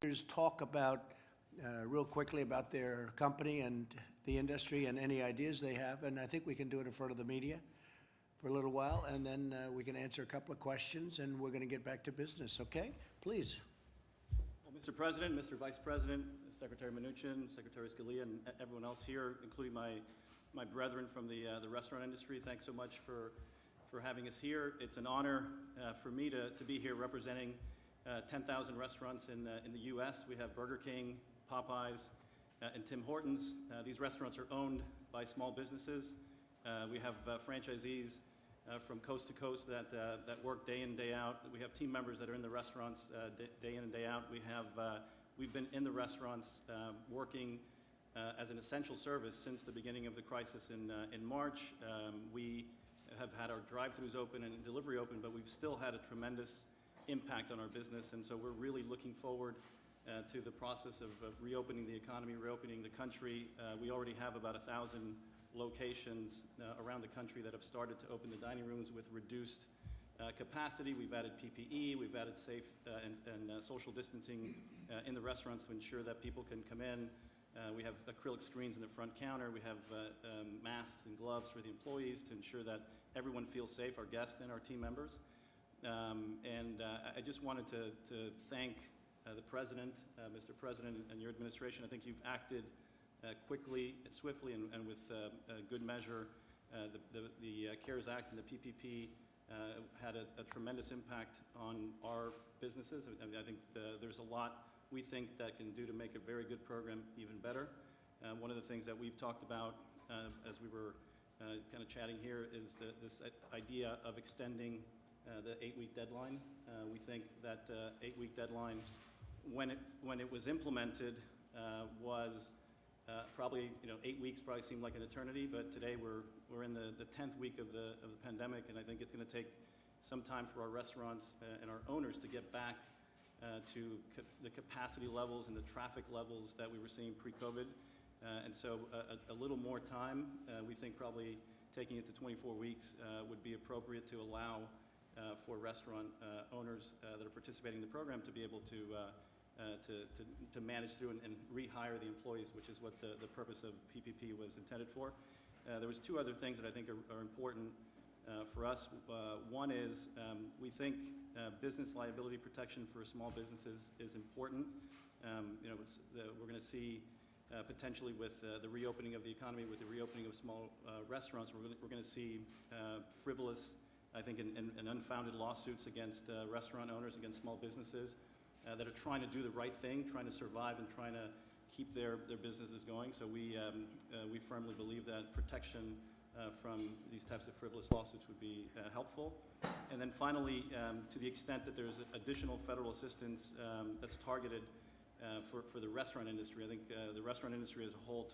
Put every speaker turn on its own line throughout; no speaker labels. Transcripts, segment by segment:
leaders talk about, real quickly about their company and the industry and any ideas they have. And I think we can do it in front of the media for a little while, and then we can answer a couple of questions, and we're going to get back to business, okay? Please.
Well, Mr. President, Mr. Vice President, Secretary Mnuchin, Secretary Scalia, and everyone else here, including my brethren from the restaurant industry, thanks so much for having us here. It's an honor for me to be here representing 10,000 restaurants in the U.S. We have Burger King, Popeyes, and Tim Hortons. These restaurants are owned by small businesses. We have franchisees from coast to coast that work day in, day out. We have team members that are in the restaurants day in and day out. We've been in the restaurants working as an essential service since the beginning of the crisis in March. We have had our drive-thrus open and delivery open, but we've still had a tremendous impact on our business, and so we're really looking forward to the process of reopening the economy, reopening the country. We already have about 1,000 locations around the country that have started to open the dining rooms with reduced capacity. We've added PPE, we've added safe and social distancing in the restaurants to ensure that people can come in. We have acrylic screens in the front counter. We have masks and gloves for the employees to ensure that everyone feels safe, our guests and our team members. I just wanted to thank the President, Mr. President, and your administration. I think you've acted quickly, swiftly, and with good measure. The CARES Act and the PPP had a tremendous impact on our businesses. I think there's a lot we think that can do to make a very good program even better. One of the things that we've talked about as we were kind of chatting here is this idea of extending the 8-week deadline. We think that 8-week deadline, when it was implemented, was probably 8 weeks probably seemed like an eternity, but today we're in the 10th week of the pandemic, and I think it's going to take some time for our restaurants and our owners to get back to the capacity levels and the traffic levels that we were seeing pre-COVID. And so a little more time, we think probably taking it to 24 weeks would be appropriate to allow for restaurant owners that are participating in the program to be able to manage through and rehire the employees, which is what the purpose of PPP was intended for. There was two other things that I think are important for us. One is we think business liability protection for small businesses is important. We're going to see potentially with the reopening of the economy, with the reopening of small restaurants, we're going to see frivolous, I think, and unfounded lawsuits against restaurant owners, against small businesses that are trying to do the right thing, trying to survive and trying to keep their businesses going. So we firmly believe that protection from these types of frivolous lawsuits would be helpful. And then finally, to the extent that there's additional federal assistance that's targeted for the restaurant industry, I think the restaurant industry as a whole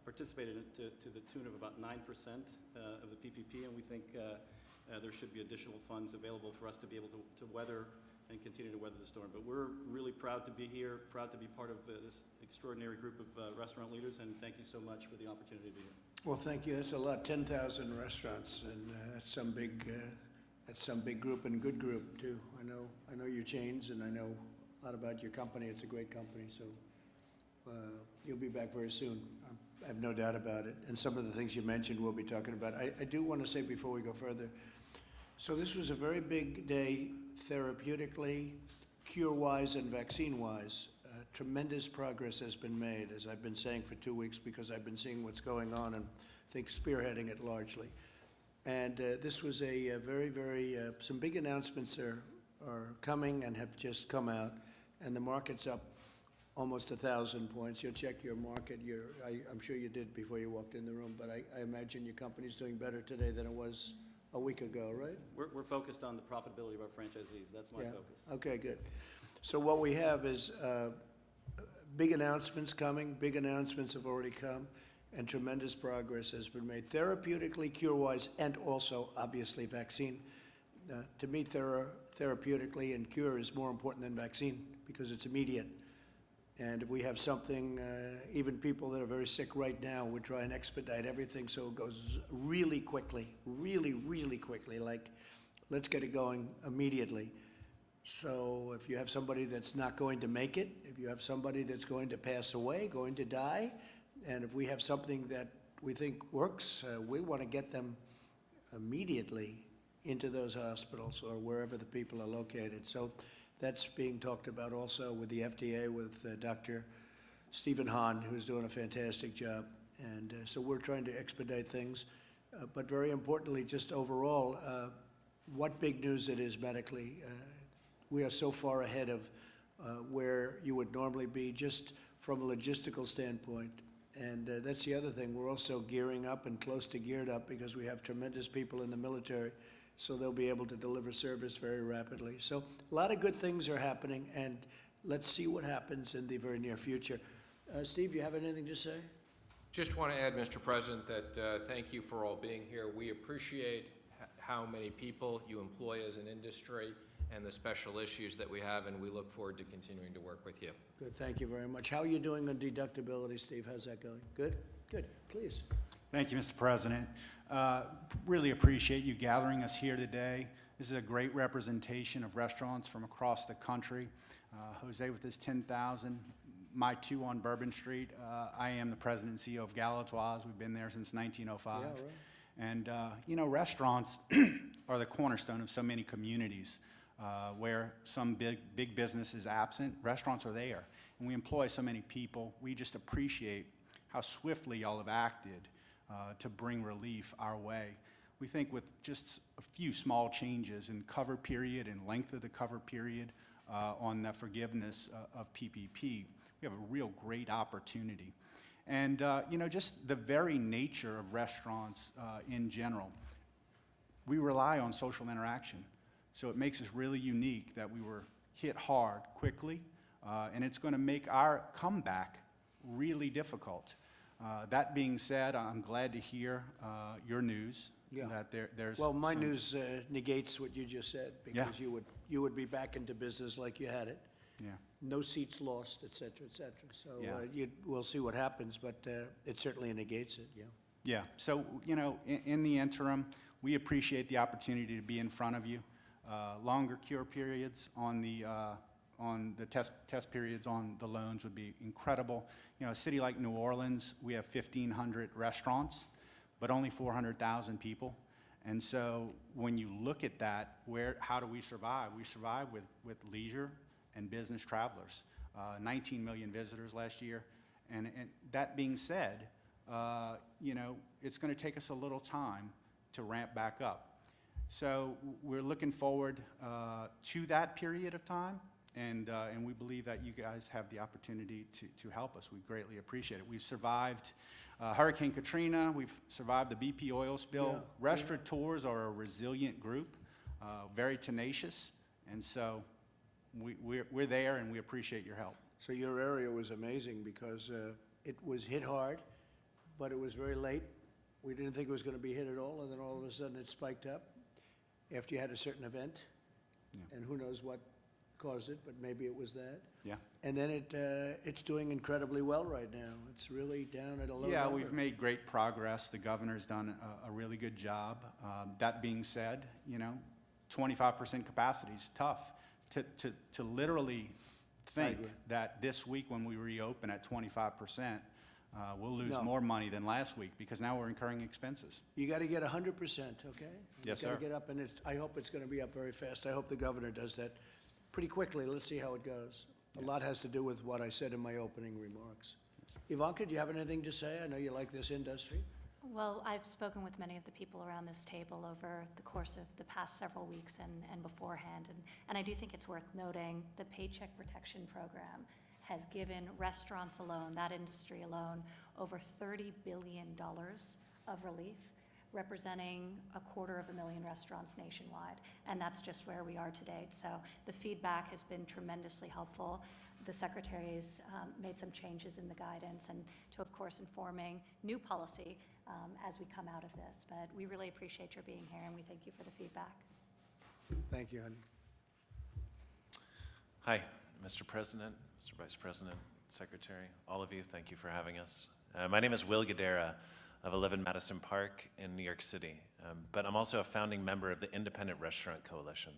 participated to the tune of about 9% of the PPP, and we think there should be additional funds available for us to be able to weather and continue to weather the storm. But we're really proud to be here, proud to be part of this extraordinary group of restaurant leaders, and thank you so much for the opportunity to be here. Well,
thank you. That's a lot, 10,000 restaurants, and that's some big group and good group too. I know your chains, and I know a lot about your company. It's a great company, so you'll be back very soon. I have no doubt about it. And some of the things you mentioned we'll be talking about. I do want to say before we go further, so this was a very big day therapeutically, cure-wise, and vaccine-wise. Tremendous progress has been made, as I've been saying for 2 weeks, because I've been seeing what's going on and I think spearheading it largely. And this was a some big announcements are coming and have just come out, and the market's up almost 1,000 points. You'll check your market. I'm sure you did before you walked in the room, but I imagine your company's doing better today than it was a week ago, right?
We're focused on the profitability of our franchisees. That's my focus.
Okay, good. So what we have is big announcements coming. Big announcements have already come, and tremendous progress has been made therapeutically, cure-wise, and also, obviously, vaccine. To me, therapeutically and cure is more important than vaccine because it's immediate. And if we have something, even people that are very sick right now, we try and expedite everything so it goes really quickly, really, really quickly, like let's get it going immediately. So if you have somebody that's not going to make it, if you have somebody that's going to pass away, going to die, and if we have something that we think works, we want to get them immediately into those hospitals or wherever the people are located. So that's being talked about also with the FDA, with Dr. Stephen Hahn, who's doing a fantastic job. And so we're trying to expedite things. But very importantly, just overall, what big news it is medically. We are so far ahead of where you would normally be just from a logistical standpoint. And that's the other thing. We're also gearing up and close to geared up because we have tremendous people in the military, so they'll be able to deliver service very rapidly. So a lot of good things are happening, and let's see what happens in the very near future. Steve, you have anything to say?
Just want to add, Mr. President, that thank you for all being here. We appreciate how many people you employ as an industry and the special issues that we have, and we look forward to continuing to work with you.
Good, thank you very much. How are you doing on deductibility, Steve? How's that going? Good? Good, please.
Thank you, Mr. President. Really appreciate you gathering us here today. This is a great representation of restaurants from across the country. Jose with his 10,000, my 2 on Bourbon Street. I am the president and CEO of Galatoire's. We've been there since 1905.
Yeah, right.
And, you know, restaurants are the cornerstone of so many communities. Where some big business is absent, restaurants are there. And we employ so many people. We just appreciate how swiftly y'all have acted to bring relief our way. We think with just a few small changes in cover period and length of the cover period on the forgiveness of PPP, we have a real great opportunity. And, you know, just the very nature of restaurants in general, we rely on social interaction. So it makes us really unique that we were hit hard quickly, and it's going to make our comeback really difficult. That being said, I'm glad to hear your news.
Yeah.
That there's
Well, my
some-
news negates what you just said, because you would be back into business like you had it.
Yeah.
No seats lost, et cetera, et cetera. So
Yeah.
we'll see what happens, but it certainly negates it, yeah.
Yeah. So, you know, in the interim, we appreciate the opportunity to be in front of you. Longer cure periods on the test periods on the loans would be incredible. You know, a city like New Orleans, we have 1,500 restaurants, but only 400,000 people. And so when you look at that, how do we survive? We survive with leisure and business travelers. 19 million visitors last year. And that being said, you know, it's going to take us a little time to ramp back up. So we're looking forward to that period of time, and we believe that you guys have the opportunity to help us. We greatly appreciate it. We've survived Hurricane Katrina. We've survived the BP oil spill.
Yeah.
Restaurateurs are a resilient group, very tenacious, and so we're there, and we appreciate your help.
So your area was amazing because it was hit hard, but it was very late. We didn't think it was going to be hit at all, and then all of a sudden it spiked up after you had a certain event.
Yeah.
And who knows what caused it, but maybe it was that.
Yeah.
And then it's doing incredibly well right now. It's really down at a low
Yeah,
number.
we've made great progress. The governor's done a really good job. That being said, you know, 25% capacity is tough. To literally think
agree.
that this week when we reopen at 25%, we'll lose
No.
more money than last week because now we're incurring expenses.
You got to get 100%, okay?
Yes,
You got
sir.
to get up, and I hope it's going to be up very fast. I hope the governor does that pretty quickly. Let's see how it goes. A lot has to do with what I said in my opening remarks. Ivanka, do you have anything to say? I know you like this industry.
Well, I've spoken with many of the people around this table over the course of the past several weeks and beforehand, and I do think it's worth noting the Paycheck Protection Program has given restaurants alone, that industry alone, over $30 billion of relief, representing 250,000 restaurants nationwide, and that's just where we are today. So the feedback has been tremendously helpful. The Secretary's made some changes in the guidance and to, of course, informing new policy as we come out of this. But we really appreciate your being here, and we thank you for the feedback.
Thank you, honey.
Hi, Mr. President, Mr. Vice President, Secretary, all of you, thank you for having us. My name is Will Gadara of 11 Madison Park in New York City, but I'm also a founding member of the Independent Restaurant Coalition.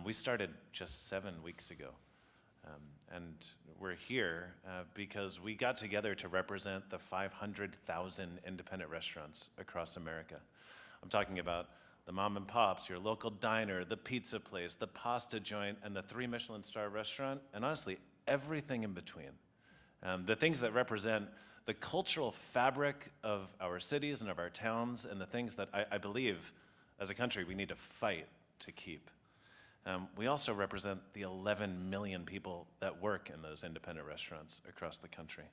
We started just 7 weeks ago. And we're here because we got together to represent the 500,000 independent restaurants across America. I'm talking about the mom and pops, your local diner, the pizza place, the pasta joint, and the 3 Michelin star restaurant, and honestly, everything in between. The things that represent the cultural fabric of our cities and of our towns, and the things that I believe, as a country, we need to fight to keep. We also represent the 11 million people that work in those independent restaurants across the country.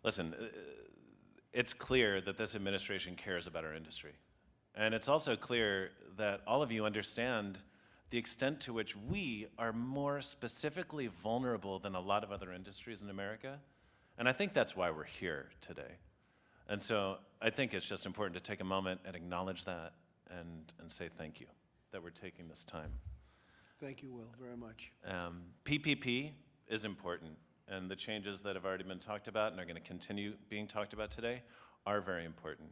Listen, it's clear that this administration cares about our industry. And it's also clear that all of you understand the extent to which we are more specifically vulnerable than a lot of other industries in America. And I think that's why we're here today. And so I think it's just important to take a moment and acknowledge that and say thank you that we're taking this time.
Thank you, Will, very much.
PPP is important, and the changes that have already been talked about and are going to continue being talked about today are very important.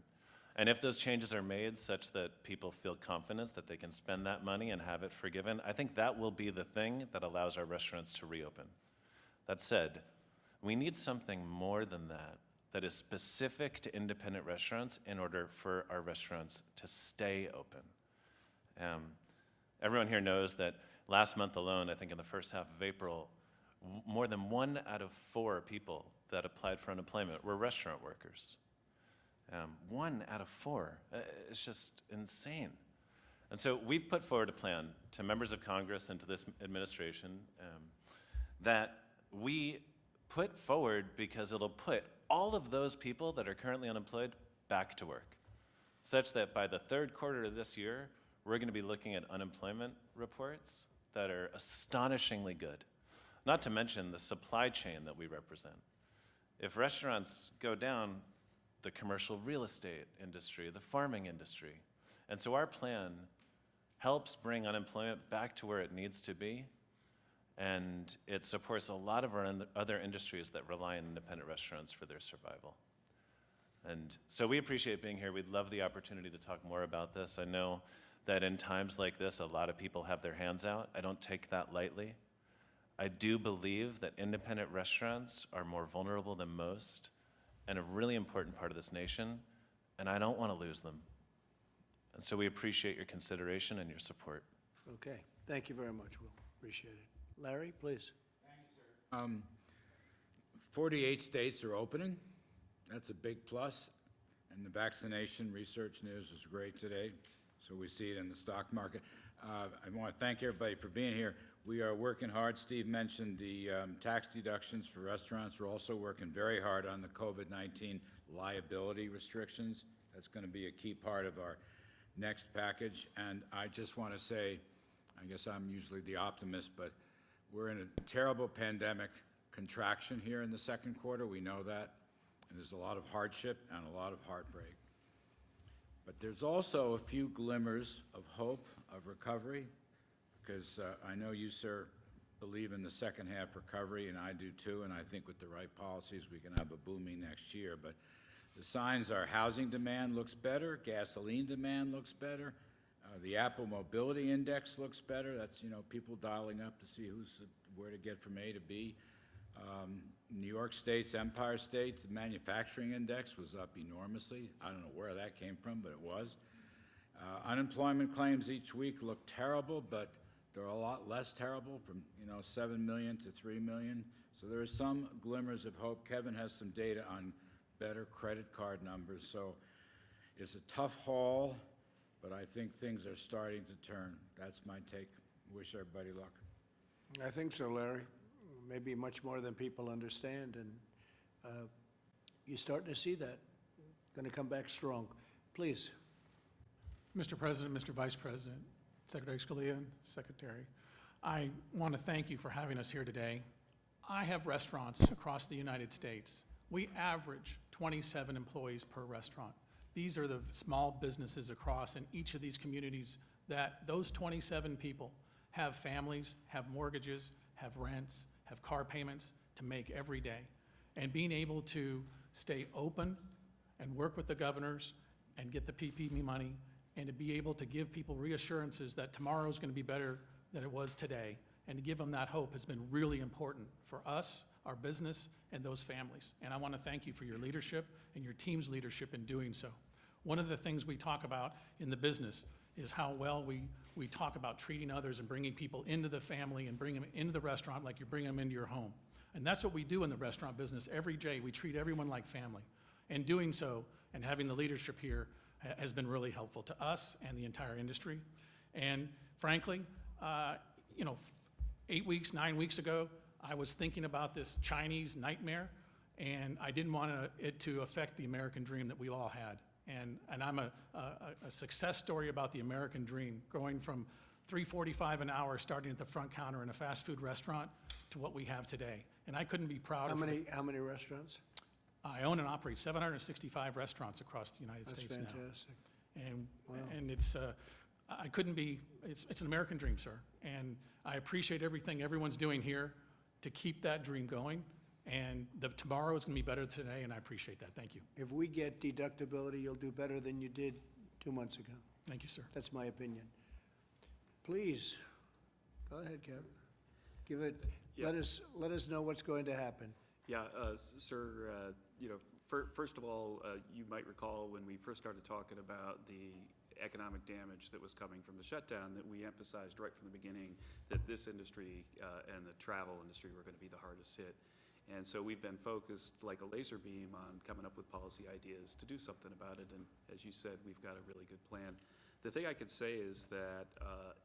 And if those changes are made such that people feel confidence that they can spend that money and have it forgiven, I think that will be the thing that allows our restaurants to reopen. That said, we need something more than that that is specific to independent restaurants in order for our restaurants to stay open. Everyone here knows that last month alone, I think in the first half of April, more than 1 out of 4 people that applied for unemployment were restaurant workers. 1 out of 4, it's just insane. And so we've put forward a plan to members of Congress and to this administration that we put forward because it'll put all of those people that are currently unemployed back to work, such that by the 3rd quarter of this year, we're going to be looking at unemployment reports that are astonishingly good, not to mention the supply chain that we represent. If restaurants go down, the commercial real estate industry, the farming industry. And so our plan helps bring unemployment back to where it needs to be, and it supports a lot of our other industries that rely on independent restaurants for their survival. And so we appreciate being here. We'd love the opportunity to talk more about this. I know that in times like this, a lot of people have their hands out. I don't take that lightly. I do believe that independent restaurants are more vulnerable than most and a really important part of this nation, and I don't want to lose them. And so we appreciate your consideration and your support.
Okay, thank you very much, Will. Appreciate it. Larry, please.
48 states are opening. That's a big plus. And the vaccination research news was great today, so we see it in the stock market. I want to thank everybody for being here. We are working hard. Steve mentioned the tax deductions for restaurants. We're also working very hard on the COVID-19 liability restrictions. That's going to be a key part of our next package. And I just want to say, I guess I'm usually the optimist, but we're in a terrible pandemic contraction here in the 2nd quarter. We know that. And there's a lot of hardship and a lot of heartbreak. But there's also a few glimmers of hope, of recovery, because I know you, sir, believe in the second half recovery, and I do too, and I think with the right policies we can have a booming next year. But the signs are housing demand looks better, gasoline demand looks better, the Apple Mobility Index looks better. That's, people dialing up to see where to get from A to B. New York State's, Empire State, the manufacturing index was up enormously. I don't know where that came from, but it was. Unemployment claims each week look terrible, but they're a lot less terrible, from 7 million to 3 million. So there are some glimmers of hope. Kevin has some data on better credit card numbers. So it's a tough haul, but I think things are starting to turn. That's my take. Wish everybody luck.
I think so, Larry. Maybe much more than people understand, and you're starting to see that. Going to come back strong. Please.
Mr. President, Mr. Vice President, Secretary Scalia, Secretary, I want to thank you for having us here today. I have restaurants across the United States. We average 27 employees per restaurant. These are the small businesses across in each of these communities that those 27 people have families, have mortgages, have rents, have car payments to make every day. And being able to stay open and work with the governors and get the PPP money and to be able to give people reassurances that tomorrow is going to be better than it was today, and to give them that hope has been really important for us, our business, and those families. And I want to thank you for your leadership and your team's leadership in doing so. One of the things we talk about in the business is how well we talk about treating others and bringing people into the family and bring them into the restaurant like you bring them into your home. And that's what we do in the restaurant business every day. We treat everyone like family. And doing so and having the leadership here has been really helpful to us and the entire industry. And frankly, 8 weeks, 9 weeks ago, I was thinking about this Chinese nightmare, and I didn't want it to affect the American dream that we all had. And I'm a success story about the American dream, going from $3.45 an hour starting at the front counter in a fast food restaurant to what we have today. And I couldn't be prouder.
How many restaurants?
I own and operate 765 restaurants across the United States now.
That's fantastic.
And,
Wow.
and it's, I couldn't be, it's an American dream, sir. And I appreciate everything everyone's doing here to keep that dream going. And tomorrow is going to be better than today, and I appreciate that. Thank you.
If we get deductibility, you'll do better than you did 2 months ago.
Thank you, sir.
That's my opinion. Please, go ahead, Kevin. Give it,
Yeah.
let us know what's going to happen.
Yeah, sir, first of all, you might recall when we first started talking about the economic damage that was coming from the shutdown, that we emphasized right from the beginning that this industry and the travel industry were going to be the hardest hit. And so we've been focused like a laser beam on coming up with policy ideas to do something about it. And as you said, we've got a really good plan. The thing I could say is that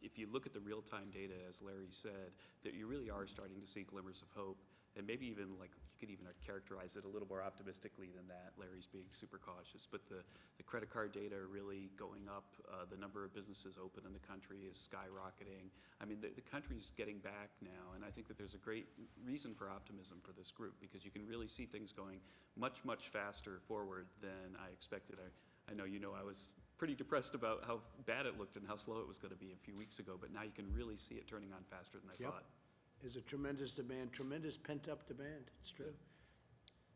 if you look at the real-time data, as Larry said, that you really are starting to see glimmers of hope. And maybe even like you could even characterize it a little more optimistically than that. Larry's being super cautious, but the credit card data are really going up. The number of businesses open in the country is skyrocketing. I mean, the country's getting back now, and I think that there's a great reason for optimism for this group, because you can really see things going much, much faster forward than I expected. I know I was pretty depressed about how bad it looked and how slow it was going to be a few weeks ago, but now you can really see it turning on faster than I
Yep.
thought.
There's a tremendous demand, tremendous pent-up demand. It's true.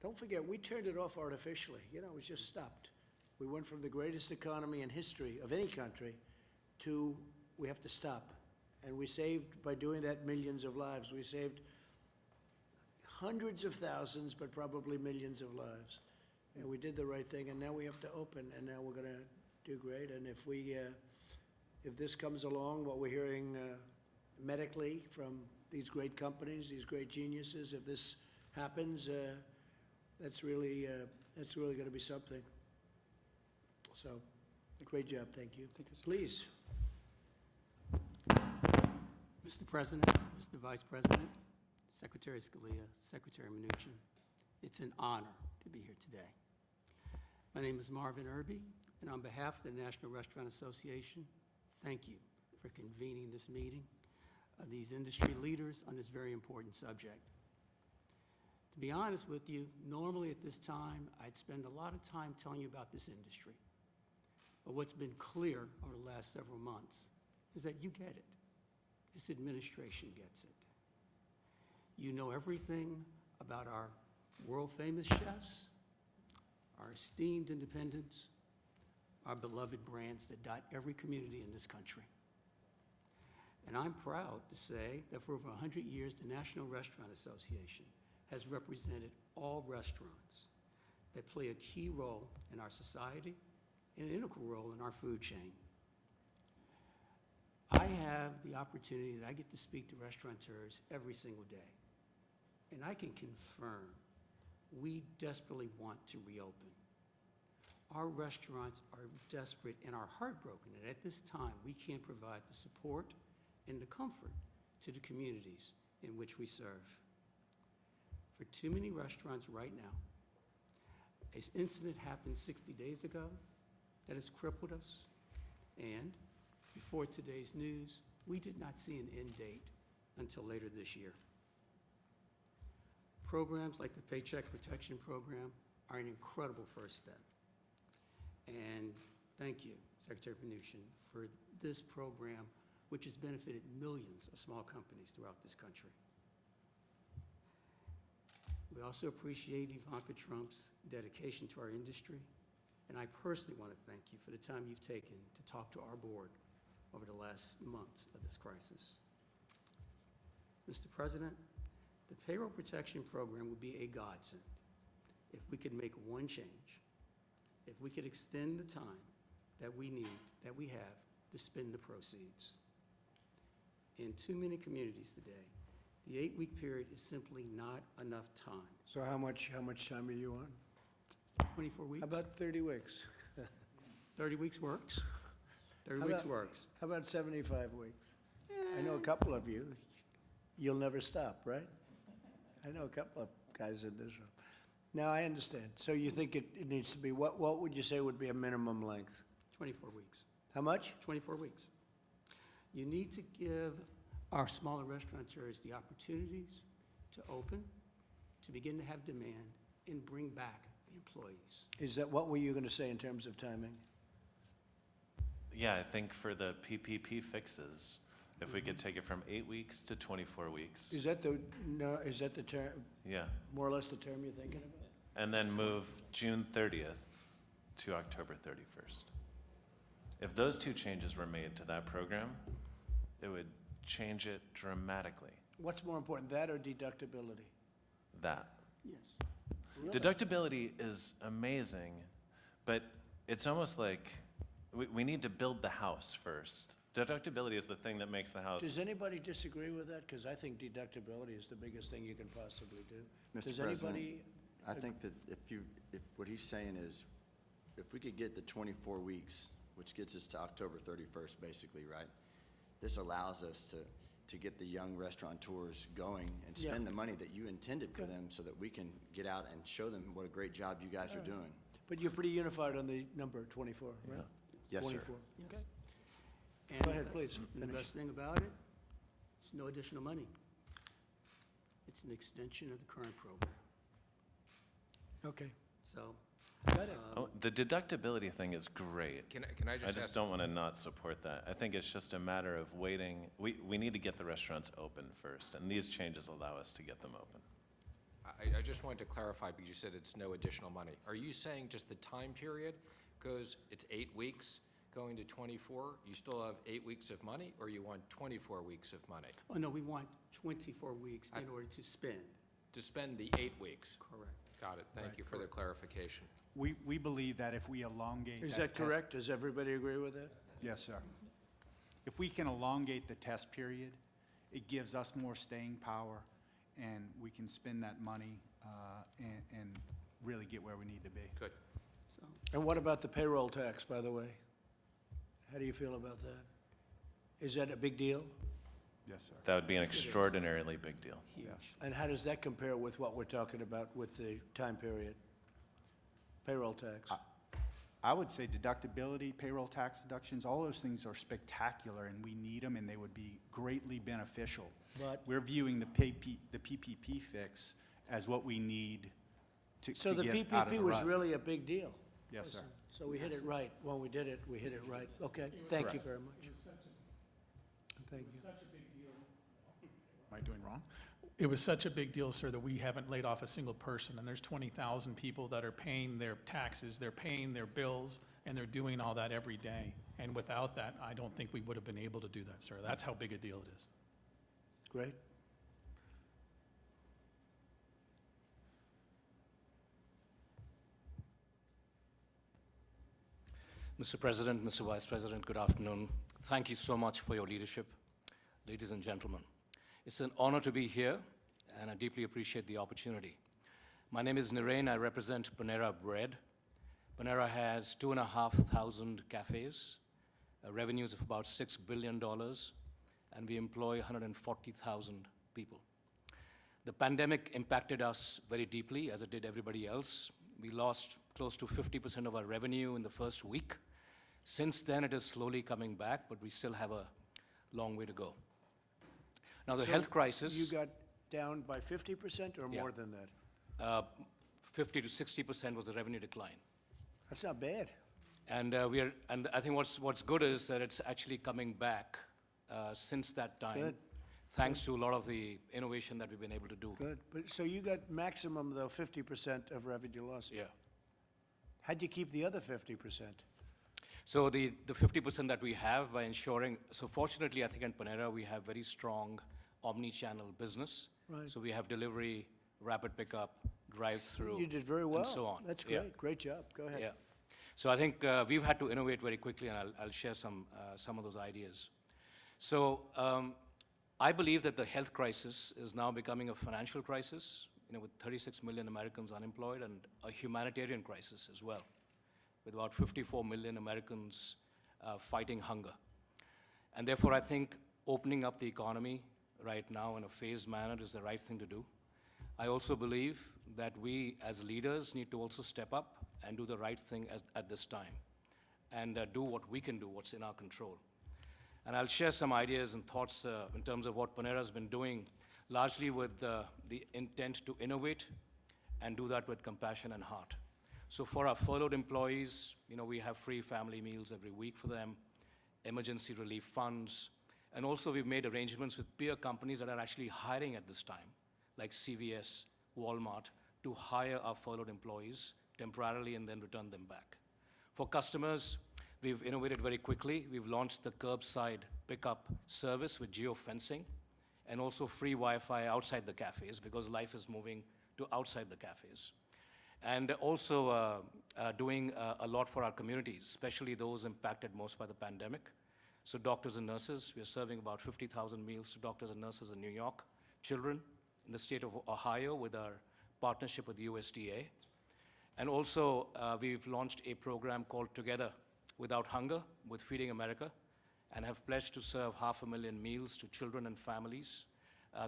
Don't forget, we turned it off artificially. It was just stopped. We went from the greatest economy in history of any country to we have to stop. And we saved, by doing that, millions of lives. We saved hundreds of thousands, but probably millions of lives. And we did the right thing, and now we have to open, and now we're going to do great. And if this comes along, what we're hearing medically from these great companies, these great geniuses, if this happens, that's really going to be something. So, great job, thank you. Please.
Mr. President, Mr. Vice President, Secretary Scalia, Secretary Mnuchin, it's an honor to be here today. My name is Marvin Irby, and on behalf of the National Restaurant Association, thank you for convening this meeting of these industry leaders on this very important subject. To be honest with you, normally at this time, I'd spend a lot of time telling you about this industry. But what's been clear over the last several months is that you get it. This administration gets it. You know everything about our world-famous chefs, our esteemed independents, our beloved brands that dot every community in this country. And I'm proud to say that for over 100 years, the National Restaurant Association has represented all restaurants that play a key role in our society and an integral role in our food chain. I have the opportunity that I get to speak to restaurateurs every single day. And I can confirm we desperately want to reopen. Our restaurants are desperate and are heartbroken that at this time we can't provide the support and the comfort to the communities in which we serve. For too many restaurants right now, an incident happened 60 days ago that has crippled us, and before today's news, we did not see an end date until later this year. Programs like the Paycheck Protection Program are an incredible first step. And thank you, Secretary Mnuchin, for this program, which has benefited millions of small companies throughout this country. We also appreciate Ivanka Trump's dedication to our industry And I personally want to thank you for the time you've taken to talk to our board over the last months of this crisis. Mr. President, the Payroll Protection Program would be a godsend if we could make one change, if we could extend the time that we have to spend the proceeds. In too many communities today, the 8-week period is simply not enough time.
So how much time are you on?
24 weeks?
How about 30 weeks?
30 weeks works. 30
How
weeks
about-
works.
How about 75 weeks? I know a couple of you, you'll never stop, right? I know a couple of guys in this room. Now, I understand. So you think it needs to be, what would you say would be a minimum length?
24 weeks.
How much?
24 weeks. You need to give our smaller restaurateurs the opportunities to open, to begin to have demand, and bring back the employees.
Is that, what were you going to say in terms of timing?
Yeah, I think for the PPP fixes, if we could take it from 8 weeks to 24 weeks,
Is that the, no, is that the term,
yeah,
more or less the term you're thinking about?
and then move June 30th to October 31st. If those two changes were made to that program, it would change it dramatically.
What's more important, that or deductibility?
That.
Yes.
Deductibility is amazing, but it's almost like we need to build the house first. Deductibility is the thing that makes the house.
Does anybody disagree with that? Because I think deductibility is the biggest thing you can possibly do.
Mr.
Does
President,
anybody,
I think that if what he's saying is, if we could get the 24 weeks, which gets us to October 31st, basically, right? This allows us to get the young restaurateurs going and
Yeah.
spend the money that you intended for them so that we can get out and show them what a great job you guys are doing.
but you're pretty unified on the number 24, right?
Yes, sir.
24. Okay.
And
Go ahead, please,
And the
finish.
best thing about it, it's no additional money. It's an extension of the current program.
Okay.
So,
Got it.
Oh, the deductibility thing is great.
Can I
I
just
just
ask?
don't want to not support that. I think it's just a matter of waiting. We need to get the restaurants open first, and these changes allow us to get them open.
I just wanted to clarify, because you said it's no additional money. Are you saying just the time period goes, it's 8 weeks going to 24? You still have 8 weeks of money, or you want 24 weeks of money?
oh no, we want 24 weeks in order to spend.
To spend the 8 weeks?
Correct.
Got it. Thank you for the clarification.
We believe that if we elongate
Is that
that test-
correct? Does everybody agree with that?
Yes, sir. If we can elongate the test period, it gives us more staying power, and we can spend that money and really get where we need to be.
Good.
So,
And what about the payroll tax, by the way? How do you feel about that? Is that a big deal?
Yes, sir.
That would be an extraordinarily big deal.
Yes.
And how does that compare with what we're talking about with the time period? Payroll tax?
I would say deductibility, payroll tax deductions, all those things are spectacular, and we need them, and they would be greatly beneficial.
But-
We're viewing the PPP fix as what we need to
So the
get out of
PPP
the
was
rut.
really a big deal.
Yes, sir.
So we hit it right. When we did it, we hit it right. Okay, thank you very much. Thank you.
Am I doing wrong? It was such a big deal, sir, that we haven't laid off a single person, and there's 20,000 people that are paying their taxes, they're paying their bills, and they're doing all that every day. And without that, I don't think we would have been able to do that, sir. That's how big a deal it is.
Great.
Mr. President, Mr. Vice President, good afternoon. Thank you so much for your leadership. Ladies and gentlemen, it's an honor to be here, and I deeply appreciate the opportunity. My name is Nirain. I represent Panera Bread. Panera has 2,500 cafes, revenues of about $6 billion, and we employ 140,000 people. The pandemic impacted us very deeply, as it did everybody else. We lost close to 50% of our revenue in the first week. Since then, it is slowly coming back, but we still have a long way to go. Now, the
So
health crisis.
You got down by 50% or
Yeah.
more than that?
50 to 60% was the revenue decline.
That's not bad.
And and I think what's good is that it's actually coming back since that time.
Good.
Thanks to a lot of the innovation that we've been able to do.
Good. But, so you got maximum, though, 50% of revenue loss?
Yeah.
How'd you keep the other 50%?
So the 50% that we have by ensuring, so fortunately, I think in Panera, we have very strong omni-channel business.
Right.
So we have delivery, rapid pickup, drive-through.
You did very well.
And so on.
That's
Yeah.
great. Great job. Go ahead.
Yeah. So I think we've had to innovate very quickly, and I'll share some of those ideas. So I believe that the health crisis is now becoming a financial crisis, with 36 million Americans unemployed, and a humanitarian crisis as well, with about 54 million Americans fighting hunger. And therefore, I think opening up the economy right now in a phased manner is the right thing to do. I also believe that we as leaders need to also step up and do the right thing at this time, and do what we can do, what's in our control. And I'll share some ideas and thoughts in terms of what Panera's been doing, largely with the intent to innovate and do that with compassion and heart. So for our furloughed employees, we have free family meals every week for them, emergency relief funds, and also we've made arrangements with peer companies that are actually hiring at this time, like CVS, Walmart, to hire our furloughed employees temporarily and then return them back. For customers, we've innovated very quickly. We've launched the curbside pickup service with geofencing, and also free Wi-Fi outside the cafes, because life is moving to outside the cafes. And also doing a lot for our communities, especially those impacted most by the pandemic. So doctors and nurses, we are serving about 50,000 meals to doctors and nurses in New York, children in the state of Ohio with our partnership with USDA. And also, we've launched a program called Together Without Hunger with Feeding America, and have pledged to serve 500,000 meals to children and families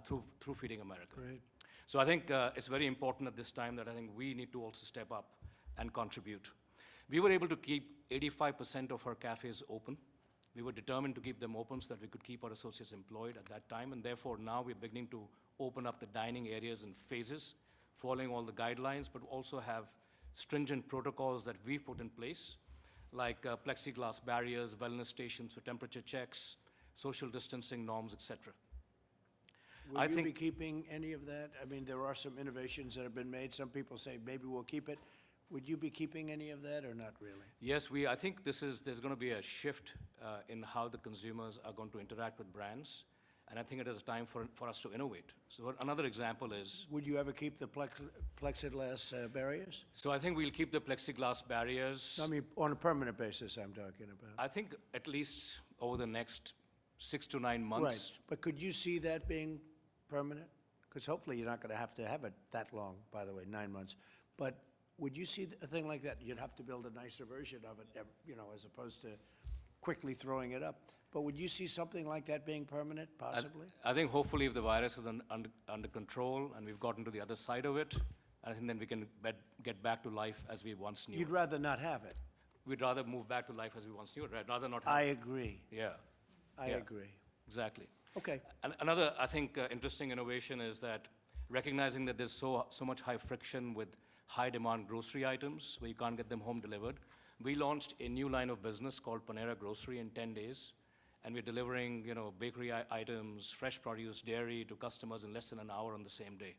through Feeding America.
Great.
So I think it's very important at this time that I think we need to also step up and contribute. We were able to keep 85% of our cafes open. We were determined to keep them open so that we could keep our associates employed at that time, and therefore now we're beginning to open up the dining areas in phases, following all the guidelines, but also have stringent protocols that we've put in place, like plexiglass barriers, wellness stations for temperature checks, social distancing norms, etc.
Will you be keeping any of that? I mean, there are some innovations that have been made. Some people say maybe we'll keep it. Would you be keeping any of that or not really?
Yes, I think there's going to be a shift in how the consumers are going to interact with brands, and I think it is time for us to innovate. So another example is...
Would you ever keep the plexiglass barriers?
So I think we'll keep the plexiglass barriers.
I mean, on a permanent basis, I'm talking about.
I think at least over the next 6 to 9 months.
Right, but could you see that being permanent? Because hopefully you're not going to have it that long, by the way, 9 months. But would you see a thing like that? You'd have to build a nicer version of it, as opposed to quickly throwing it up. But would you see something like that being permanent, possibly?
I think hopefully if the virus is under control and we've gotten to the other side of it, I think then we can get back to life as we once knew.
You'd rather not have it?
We'd rather move back to life as we once knew it, right? Rather not have
I
it.
agree.
Yeah.
I
Yeah.
agree.
Exactly.
Okay.
And another, I think, interesting innovation is that recognizing that there's so much high friction with high-demand grocery items where you can't get them home delivered, we launched a new line of business called Panera Grocery in 10 days, and we're delivering, bakery items, fresh produce, dairy to customers in less than an hour on the same day.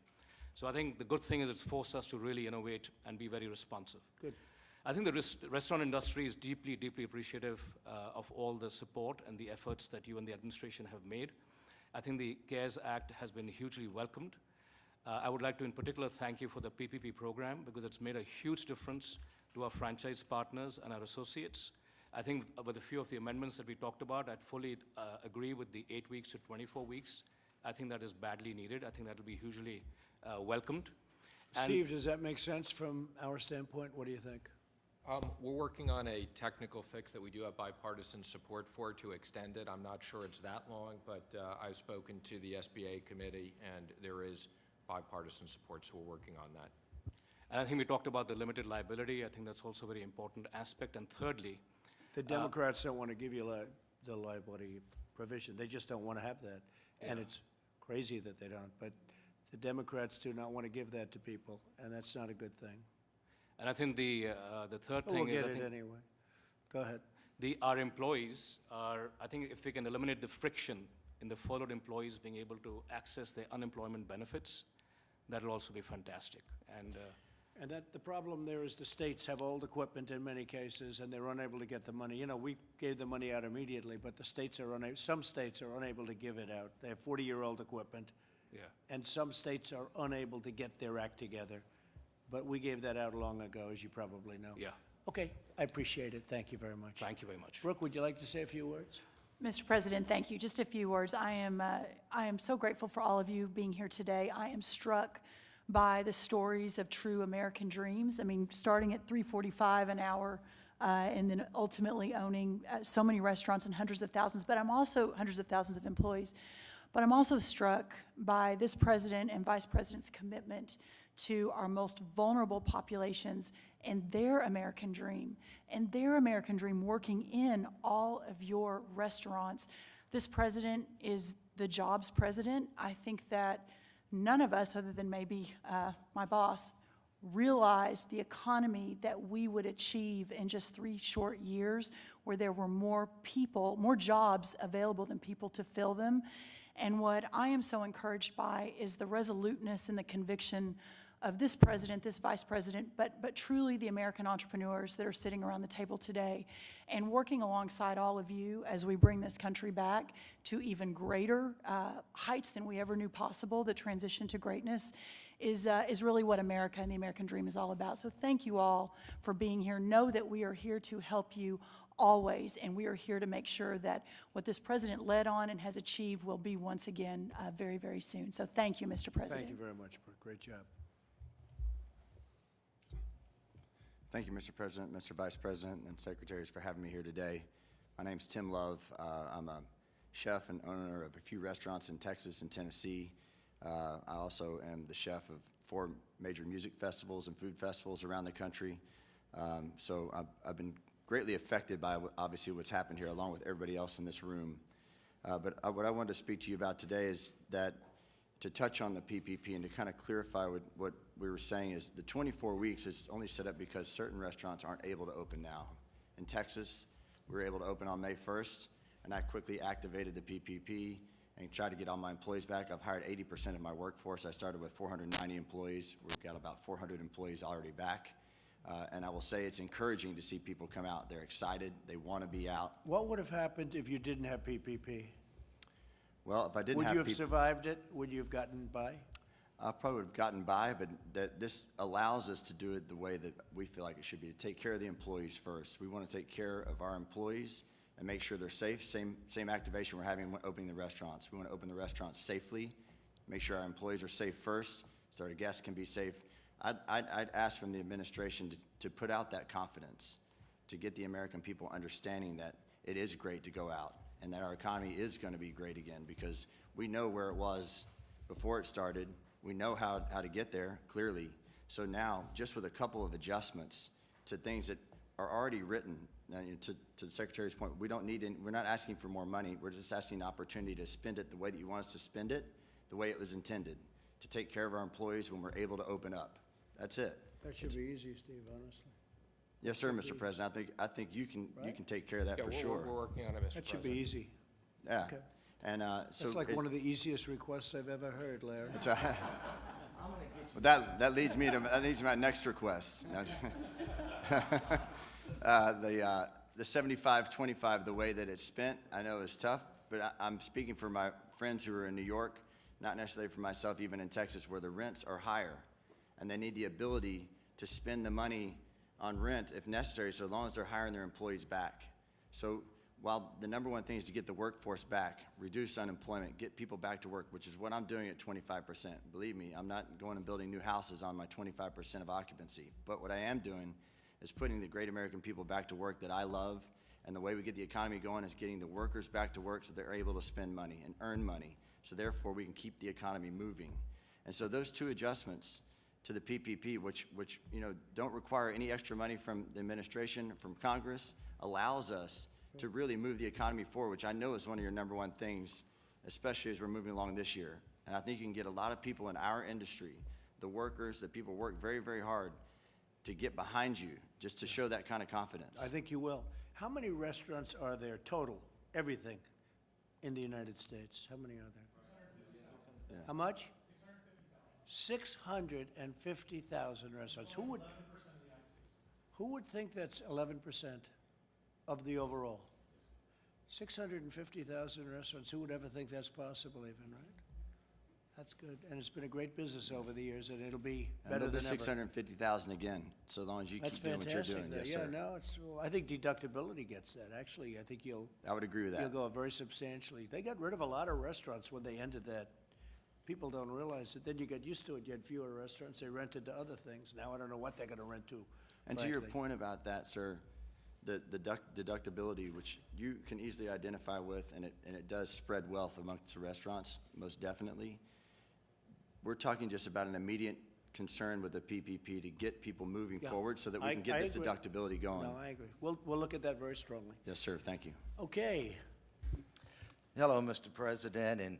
So I think the good thing is it's forced us to really innovate and be very responsive.
Good.
I think the restaurant industry is deeply, deeply appreciative of all the support and the efforts that you and the administration have made. I think the CARES Act has been hugely welcomed. I would like to in particular thank you for the PPP program, because it's made a huge difference to our franchise partners and our associates. I think with a few of the amendments that we talked about, I'd fully agree with the 8 weeks to 24 weeks. I think that is badly needed. I think that will be hugely welcomed. And
Steve, does that make sense from our standpoint? What do you think?
We're working on a technical fix that we do have bipartisan support for to extend it. I'm not sure it's that long, but I've spoken to the SBA committee, and there is bipartisan support, so we're working on that.
And I think we talked about the limited liability. I think that's also a very important aspect. And thirdly,
The Democrats don't want to give you the liability provision. They just don't want to have that. And it's crazy that they don't. But the Democrats do not want to give that to people, and that's not a good thing.
and I think the third
But
thing
we'll
is,
get
I
it
think
anyway. Go ahead.
our employees are, I think if we can eliminate the friction in the furloughed employees being able to access their unemployment benefits, that'll also be fantastic. And
And that, the problem there is the states have old equipment in many cases, and they're unable to get the money. You know, we gave the money out immediately, but the states are unable, some states are unable to give it out. They have 40-year-old equipment.
Yeah.
And some states are unable to get their act together. But we gave that out long ago, as you probably know.
Yeah.
Okay, I appreciate it. Thank you very much.
Thank you very much.
Brooke, would you like to say a few words?
Mr. President, thank you. Just a few words. I am so grateful for all of you being here today. I am struck by the stories of true American dreams. I mean, starting at $3.45 an hour, and then ultimately owning so many restaurants and hundreds of thousands, but I'm also hundreds of thousands of employees. But I'm also struck by this president and vice president's commitment to our most vulnerable populations and their American dream, working in all of your restaurants. This president is the jobs president. I think that none of us, other than maybe my boss, realized the economy that we would achieve in just 3 short years, where there were more people, more jobs available than people to fill them. And what I am so encouraged by is the resoluteness and the conviction of this president, this vice president, but truly the American entrepreneurs that are sitting around the table today and working alongside all of you as we bring this country back to even greater heights than we ever knew possible. The transition to greatness is really what America and the American dream is all about. So thank you all for being here. Know that we are here to help you always, and we are here to make sure that what this president led on and has achieved will be once again very, very soon. So thank you, Mr. President.
Thank you very much, Brooke. Great job.
Thank you, Mr. President, Mr. Vice President, and Secretaries for having me here today. My name's Tim Love. I'm a chef and owner of a few restaurants in Texas and Tennessee. I also am the chef of 4 major music festivals and food festivals around the country. So I've been greatly affected by, obviously, what's happened here, along with everybody else in this room. But what I wanted to speak to you about today is that to touch on the PPP and to kind of clarify what we were saying is the 24 weeks is only set up because certain restaurants aren't able to open now. In Texas, we were able to open on May 1st, and I quickly activated the PPP and tried to get all my employees back. I've hired 80% of my workforce. I started with 490 employees. We've got about 400 employees already back. And I will say it's encouraging to see people come out. They're excited. They want to be out.
What would have happened if you didn't have PPP?
Well, if I didn't
Would
have
you have
PPP,
survived it? Would you have gotten by?
I probably would have gotten by, but this allows us to do it the way that we feel like it should be, to take care of the employees first. We want to take care of our employees and make sure they're safe. Same activation we're having when opening the restaurants. We want to open the restaurants safely, make sure our employees are safe first, so our guests can be safe. I'd ask from the administration to put out that confidence, to get the American people understanding that it is great to go out and that our economy is going to be great again, because we know where it was before it started. We know how to get there, clearly. So now, just with a couple of adjustments to things that are already written, to the Secretary's point, we're not asking for more money. We're just asking the opportunity to spend it the way that you want us to spend it, the way it was intended, to take care of our employees when we're able to open up. That's it.
That should be easy, Steve, honestly.
Yes, sir, Mr. President. I think you can take care of that
Yeah,
for
we're
sure.
working on it, Mr.
That should be
President.
easy.
Yeah.
Okay.
And so
That's like one of the easiest requests I've ever heard, Larry.
That's right. But that leads me to my next request. The 75-25, the way that it's spent, I know is tough, but I'm speaking for my friends who are in New York, not necessarily for myself, even in Texas, where the rents are higher, and they need the ability to spend the money on rent if necessary, so long as they're hiring their employees back. So while the number one thing is to get the workforce back, reduce unemployment, get people back to work, which is what I'm doing at 25%. Believe me, I'm not going and building new houses on my 25% of occupancy. But what I am doing is putting the great American people back to work that I love, and the way we get the economy going is getting the workers back to work so they're able to spend money and earn money, so therefore we can keep the economy moving. And so those two adjustments to the PPP, which don't require any extra money from the administration, from Congress, allows us to really move the economy forward, which I know is one of your number one things, especially as we're moving along this year. And I think you can get a lot of people in our industry, the workers, the people work very, very hard to get behind you, just to show that kind of confidence.
I think you will. How many restaurants are there total, everything, in the United States? How many are there? 650,000. How much? 650,000 restaurants. Who would think that's 11% of the overall? 650,000 restaurants, who would ever think that's possible even, right? That's good, and it's been a great business over the years, and it'll be
And
better
there'll be
than ever.
650,000 again, so long as you
That's
keep doing what you're
fantastic,
doing.
though.
Yes,
Yeah,
sir.
no, I think deductibility gets that. Actually, I think
I would agree with
you'll
that.
go up very substantially. They got rid of a lot of restaurants when they ended that. People don't realize it. Then you get used to it. You had fewer restaurants. They rented to other things. Now I don't know what they're gonna rent to,
And to your
frankly.
point about that, sir, the deductibility, which you can easily identify with, and it does spread wealth amongst the restaurants, most definitely. We're talking just about an immediate concern with the PPP to get people moving
Yeah.
forward so that we
I-
can get
I
this
agree.
deductibility going.
No, I agree. We'll look at that very strongly.
Yes, sir, thank you.
Okay,
Hello, Mr. President, and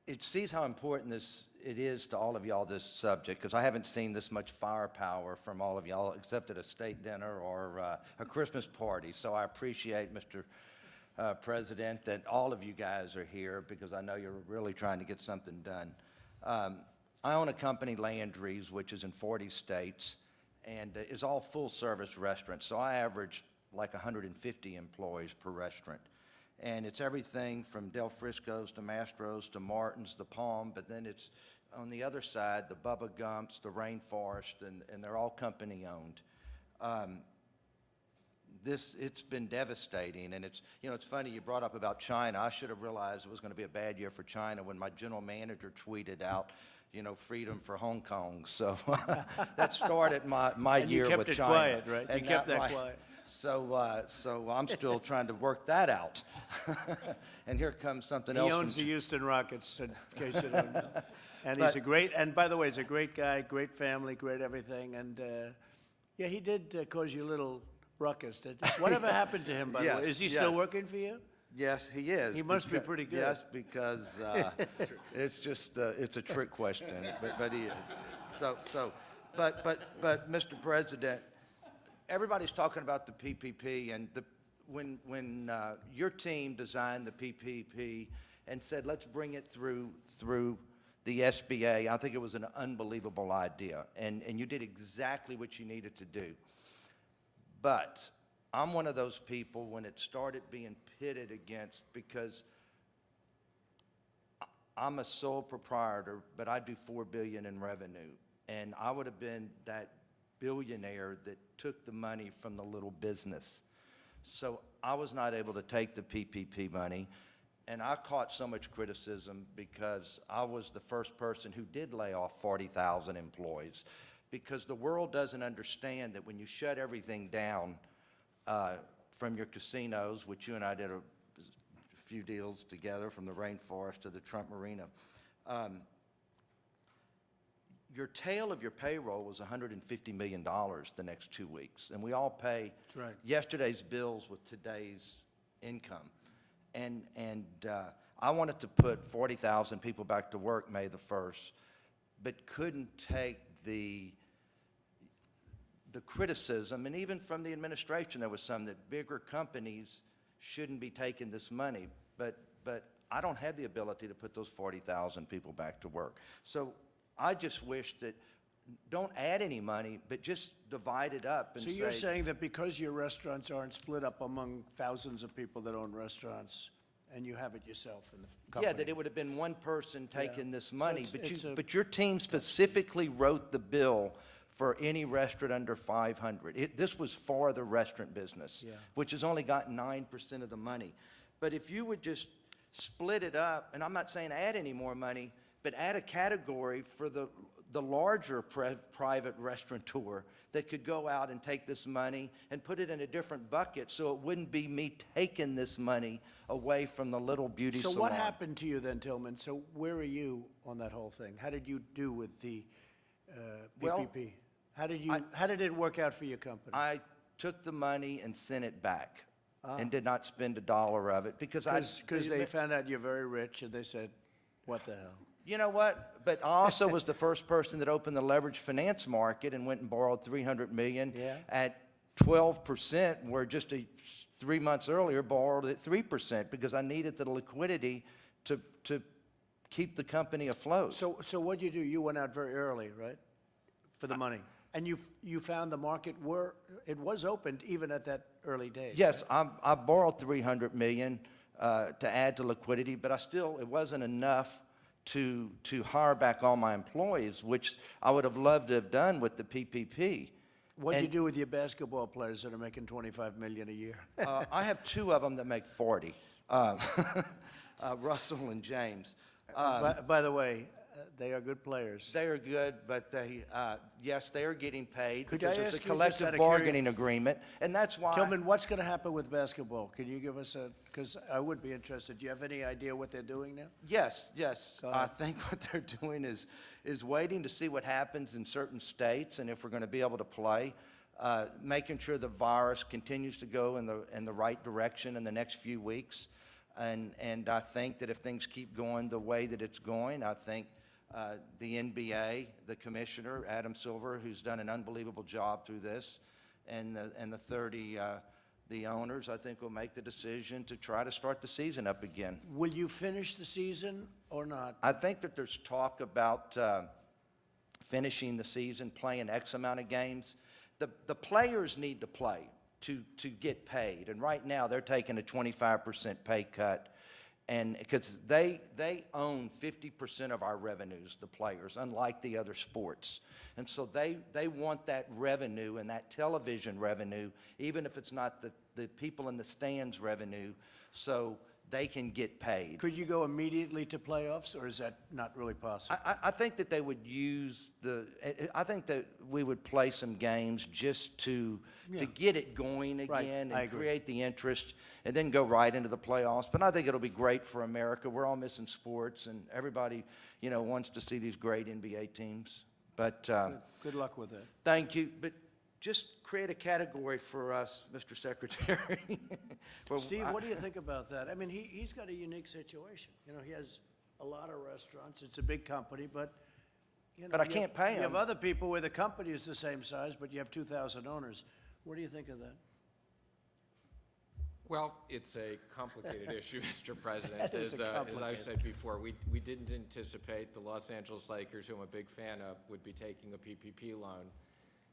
it sees how important it is to all of y'all, this subject, because I haven't seen this much firepower from all of y'all except at a state dinner or a Christmas party. So I appreciate, Mr. President, that all of you guys are here because I know you're really trying to get something done. I own a company, Landry's, which is in 40 states and is all full-service restaurants. So I average like 150 employees per restaurant. And it's everything from Del Frisco's to Mastro's to Martin's, the Palm, but then it's on the other side, the Bubba Gump's, the Rainforest, and they're all company-owned. It's been devastating, and it's funny you brought up about China. I should have realized it was going to be a bad year for China when my general manager tweeted out, freedom for Hong Kong. So that started my
And
year
you
with
kept it
China.
quiet, right? You
And
kept that quiet.
So I'm still trying to work that out. And here comes something
he
else.
owns the
from
Houston Rockets, in case you don't know. And he's
But-
and by the way, he's a great guy, great family, great everything, and, yeah, he did cause you a little ruckus. Whatever happened to him, by the way?
Yes,
Is he still
yes.
working for you?
Yes, he is.
He must be
becau-
pretty good.
Yes, because it's just, it's a trick question, but he is. But Mr. President, everybody's talking about the PPP, and when your team designed the PPP and said, let's bring it through the SBA, I think it was an unbelievable idea, and you did exactly what you needed to do. But I'm one of those people when it started being pitted against, because I'm a sole proprietor, but I do $4 billion in revenue. And I would have been that billionaire that took the money from the little business. So I was not able to take the PPP money. And I caught so much criticism because I was the first person who did lay off 40,000 employees. Because the world doesn't understand that when you shut everything down from your casinos, which you and I did a few deals together, from the Rainforest to the Trump Marina, your tail of your payroll was $150 million the next 2 weeks. And we all pay
That's right.
yesterday's bills with today's income. And I wanted to put 40,000 people back to work May the 1st, but couldn't take the criticism, and even from the administration, there was some that bigger companies shouldn't be taking this money. But I don't have the ability to put those 40,000 people back to work. So I just wish that don't add any money, but just divide it up and
So you're saying that because your restaurants aren't split up among thousands of people that own restaurants, and you have it yourself in the company?
Yeah, that it would have been one person taking
Yeah.
this
So
money,
it's a-
but your team specifically wrote the bill for any restaurant under 500. This was for the restaurant business,
Yeah.
which has only got 9% of the money. But if you would just split it up, and I'm not saying add any more money, but add a category for the larger private restaurateur that could go out and take this money and put it in a different bucket, so it wouldn't be me taking this money away from the little beauty
So
salon.
what happened to you then, Tillman? So where are you on that whole thing? How did you do with the
Well,
PPP? How did it work out for your company?
I took the money and sent it back and did not spend a dollar of it because
Because they found out you're very rich, and they said, what the hell?
You know what? But I also was the first person that opened the leveraged finance market and went and borrowed $300 million
Yeah.
at 12%, where just 3 months earlier borrowed at 3% because I needed the liquidity to keep the company afloat.
So what'd you do? You went out very early, right? For the money. And you found the market it was opened even at that early days.
Yes, I borrowed $300 million to add to liquidity, but it wasn't enough to hire back all my employees, which I would have loved to have done with the PPP.
What'd you do with your basketball players that are making $25 million a year?
I have two of them that make 40, Russell and James.
By the way, they are good players.
They are good, but yes, they are getting paid
Could
because
I
there's a
ask you, just
collective
out of
bargaining agreement, and that's why.
Tillman, what's going to happen with basketball? Can you give us because I would be interested. Do you have any idea what they're doing now?
Yes.
Go
I
ahead.
think what they're doing is waiting to see what happens in certain states and if we're going to be able to play, making sure the virus continues to go in the right direction in the next few weeks. And I think that if things keep going the way that it's going, I think the NBA, the commissioner, Adam Silver, who's done an unbelievable job through this, and the 30 the owners, I think, will make the decision to try to start the season up again.
Will you finish the season or not?
I think that there's talk about finishing the season, playing X amount of games. The players need to play to get paid, and right now they're taking a 25% pay cut, and because they own 50% of our revenues, the players, unlike the other sports, and so they want that revenue and that television revenue, even if it's not the people in the stands revenue, so they can get paid.
Could you go immediately to playoffs, or is that not really possible?
I think that they would use I think that we would play some games just to get it going
Right,
again
I
and
agree.
create the interest and then go right into the playoffs. But I think it'll be great for America. We're all missing sports and everybody, wants to see these great NBA teams. But
Good luck with that.
thank you. But just create a category for us, Mr. Secretary. Well,
Steve, what do you think about that? I mean, he's got a unique situation. He has a lot of restaurants. It's a big company, but,
But I can't pay
You have
him.
other people where the company is the same size, but you have 2,000 owners. What do you think of that?
Well, it's a complicated issue, Mr. President.
That is
As
a
I've
complicated-
said before, we didn't anticipate the Los Angeles Lakers, who I'm a big fan of, would be taking a PPP loan.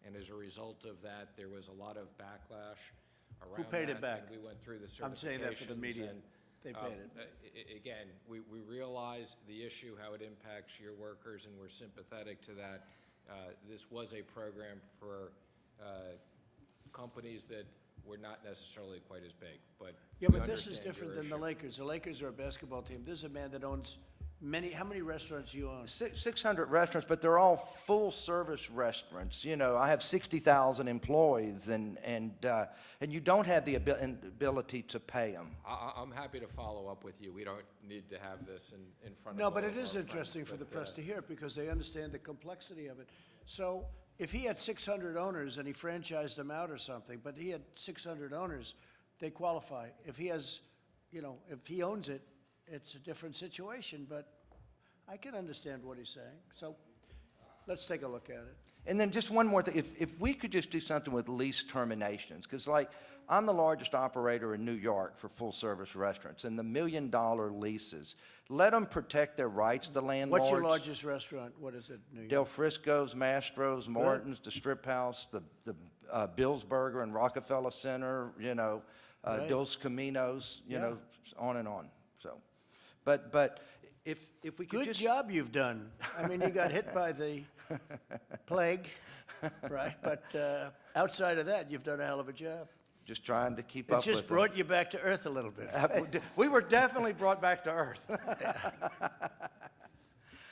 And as a result of that, there was a lot of backlash around that.
paid it back?
And we went through the certifications.
I'm saying that for the media.
and,
They paid it.
Again, we realize the issue, how it impacts your workers, and we're sympathetic to that. This was a program for companies that were not necessarily quite as big, but
Yeah,
we
but this is
understand your
different than the
issue.
Lakers. The Lakers are a basketball team. This is a man that owns how many restaurants do you own?
600 restaurants, but they're all full-service restaurants. I have 60,000 employees, and you don't have the ability to pay them.
I'm happy to follow up with you. We don't need to have this in front of
No, but
all
it
of
is
our
interesting
friends,
for the
but,
press to hear it because they understand the complexity of it. So if he had 600 owners and he franchised them out or something, but he had 600 owners, they qualify. If he has, if he owns it, it's a different situation, but I can understand what he's saying. So let's take a look at it.
And then just one more thing, if we could just do something with lease terminations, because I'm the largest operator in New York for full-service restaurants, and the $1 million leases, let them protect their rights, the landlords.
What's your largest restaurant? What is it, New York?
Del Frisco's, Mastro's, Martin's, the Strip House, the Bill's Burger and Rockefeller Center,
Right.
Dos Caminos,
Yeah.
on and on. So, but if we could
Good
just.
job you've done. I mean, you got hit by the plague, right? But outside of that, you've done a hell of a job.
Just trying to keep
It
up with
just brought you back to earth a little bit.
We were definitely brought back to earth.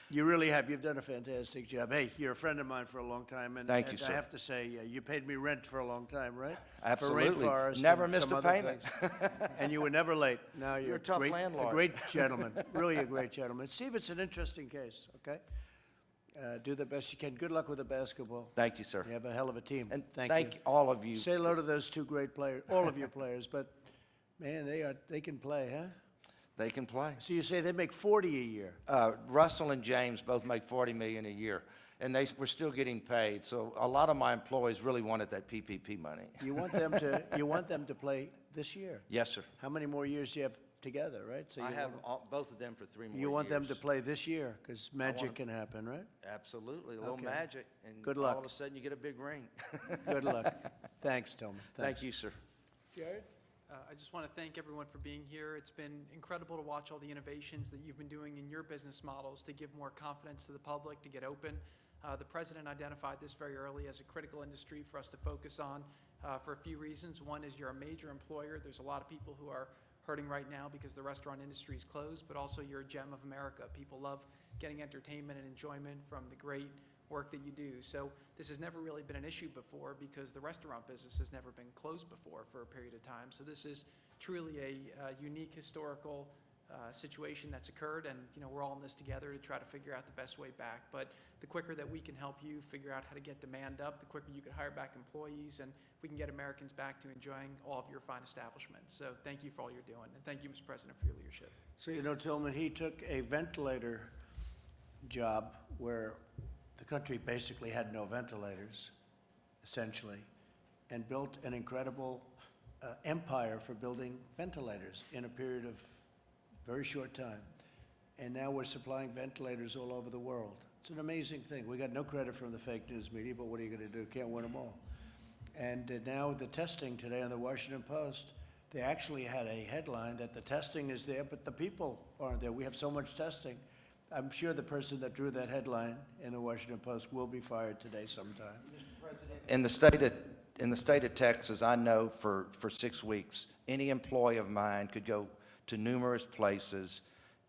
You really have. You've done a fantastic job. Hey, you're a friend of mine for a long time, and
Thank you,
and
sir.
I have to say, you paid me rent for a long time, right?
Absolutely.
For rainforest.
Never
and
missed
some
a
other
payment.
things. And you were never late. Now you're
a tough
great,
landlord.
A great gentleman. Really a great gentleman. Steve, it's an interesting case. Okay. Do the best you can. Good luck with the basketball.
Thank you, sir.
You have a hell of a team.
And
thank
thank
you.
all of you.
Say hello to those two great players, all of your players. But man, they can play, huh?
They can play.
So you say they make 40 a year.
Russell and James both make $40 million a year, and we're still getting paid. So a lot of my employees really wanted that PPP money.
You want them to play this year.
Yes, sir.
How many more years do you have? together, right? So
I
you
have
want-
both of them for 3 more years.
You want them to play this year, because magic
them-
can happen, right?
Absolutely, a little
Okay.
magic, and
Good
all
luck.
of a sudden you get a big ring.
Good luck. Thanks, Tillman.
Thank you, sir.
Jared?
I just want to thank everyone for being here. It's been incredible to watch all the innovations that you've been doing in your business models to give more confidence to the public, to get open. The president identified this very early as a critical industry for us to focus on for a few reasons. One is you're a major employer. There's a lot of people who are hurting right now because the restaurant industry is closed, but also you're a gem of America. People love getting entertainment and enjoyment from the great work that you do. So this has never really been an issue before because the restaurant business has never been closed before for a period of time. So this is truly a unique historical situation that's occurred, and we're all in this together to try to figure out the best way back. But the quicker that we can help you figure out how to get demand up, the quicker you can hire back employees, and we can get Americans back to enjoying all of your fine establishments. So thank you for all you're doing, and thank you, Mr. President, for your leadership.
So, Tillman, he took a ventilator job where the country basically had no ventilators, essentially, and built an incredible empire for building ventilators in a period of very short time. And now we're supplying ventilators all over the world. It's an amazing thing. We got no credit from the fake news media, but what are you going to do? Can't win them all. And now the testing today on the Washington Post, they actually had a headline that the testing is there, but the people aren't there. We have so much testing. I'm sure the person that drew that headline in the Washington Post will be fired today sometime.
In the state of Texas, I know for 6 weeks, any employee of mine could go to numerous places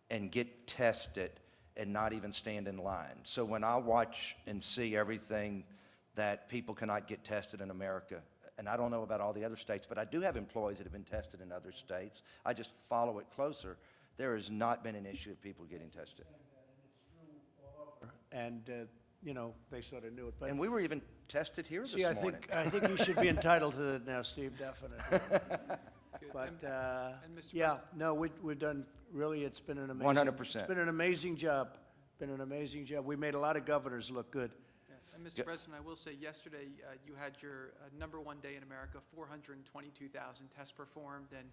and get tested and not even stand in line. So when I watch and see everything that people cannot get tested in America, and I don't know about all the other states, but I do have employees that have been tested in other states. I just follow it closer. There has not been an issue of people getting tested.
And, they sort of knew it. But
And we were even tested here this
see,
morning.
I think you should be entitled to it now, Steve, definitely. But,
And Mr.
yeah, no, we've done, really, it's been an amazing.
100%.
It's been an amazing job. Been an amazing job. We made a lot of governors look good.
Yeah. And Mr. President, I will say yesterday you had your number one day in America, 422,000 tests performed, and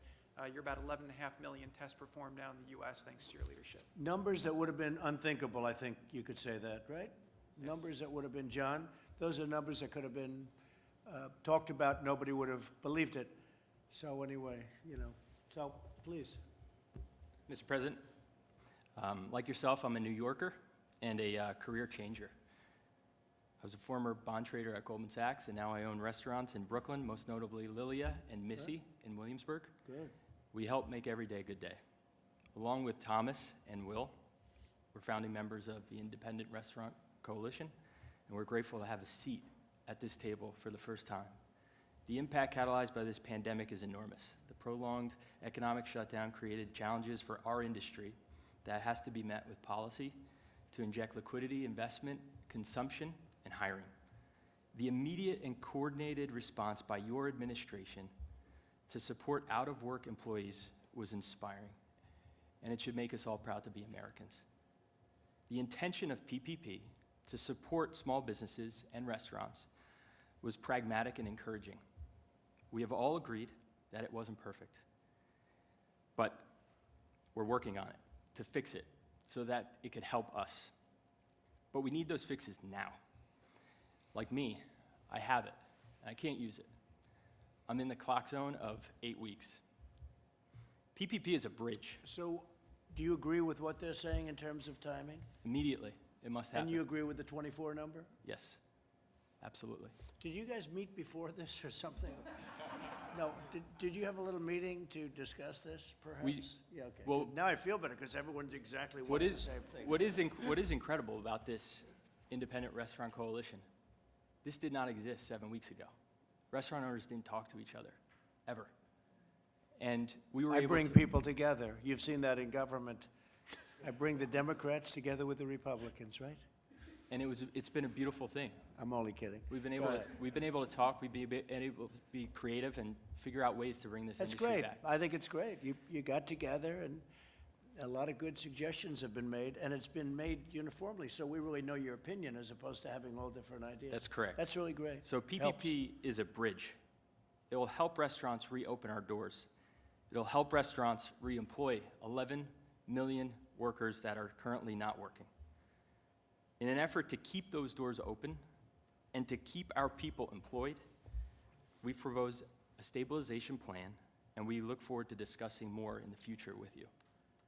you're about 11.5 million tests performed now in the U.S. thanks to your leadership.
Numbers that would have been unthinkable, I think you could say that, right? Yes. Numbers that would have been, John, those are numbers that could have been talked about, nobody would have believed it. So anyway, so please.
Mr. President, like yourself, I'm a New Yorker and a career changer. I was a former bond trader at Goldman Sachs, and now I own restaurants in Brooklyn, most notably Lilia and Missy in Williamsburg.
Good.
We help make every day a good day. Along with Thomas and Will, we're founding members of the Independent Restaurant Coalition, and we're grateful to have a seat at this table for the first time. The impact catalyzed by this pandemic is enormous. The prolonged economic shutdown created challenges for our industry that has to be met with policy to inject liquidity, investment, consumption, and hiring. The immediate and coordinated response by your administration to support out-of-work employees was inspiring, and it should make us all proud to be Americans. The intention of PPP to support small businesses and restaurants was pragmatic and encouraging. We have all agreed that it wasn't perfect, but we're working on it to fix it so that it could help us. But we need those fixes now. Like me, I have it, and I can't use it. I'm in the clock zone of 8 weeks. PPP is a bridge.
So do you agree with what they're saying in terms of timing?
Immediately, it must happen.
And you agree with the 24 number?
Yes, absolutely.
Did you guys meet before this or something? No, did you have a little meeting to discuss this, perhaps? Yeah, okay.
well-
Now I feel better because everyone's exactly
What
wants
is,
the same thing.
what is incredible about this Independent Restaurant Coalition, this did not exist 7 weeks ago. Restaurant owners didn't talk to each other, ever. And we were
I
able
bring
to...
people together. You've seen that in government. I bring the Democrats together with the Republicans, right?
And it's been a beautiful thing.
I'm only kidding.
We've been
Go
able to,
ahead.
talk, we've been able to be creative and figure out ways to bring this
That's
industry
great.
back.
I think it's great. You got together and a lot of good suggestions have been made, and it's been made uniformly, so we really know your opinion as opposed to having all different ideas.
That's correct.
That's really great.
So
Helps.
PPP is a bridge. It will help restaurants reopen our doors It'll help restaurants reemploy 11 million workers that are currently not working. In an effort to keep those doors open and to keep our people employed, we've proposed a stabilization plan, and we look forward to discussing more in the future with you.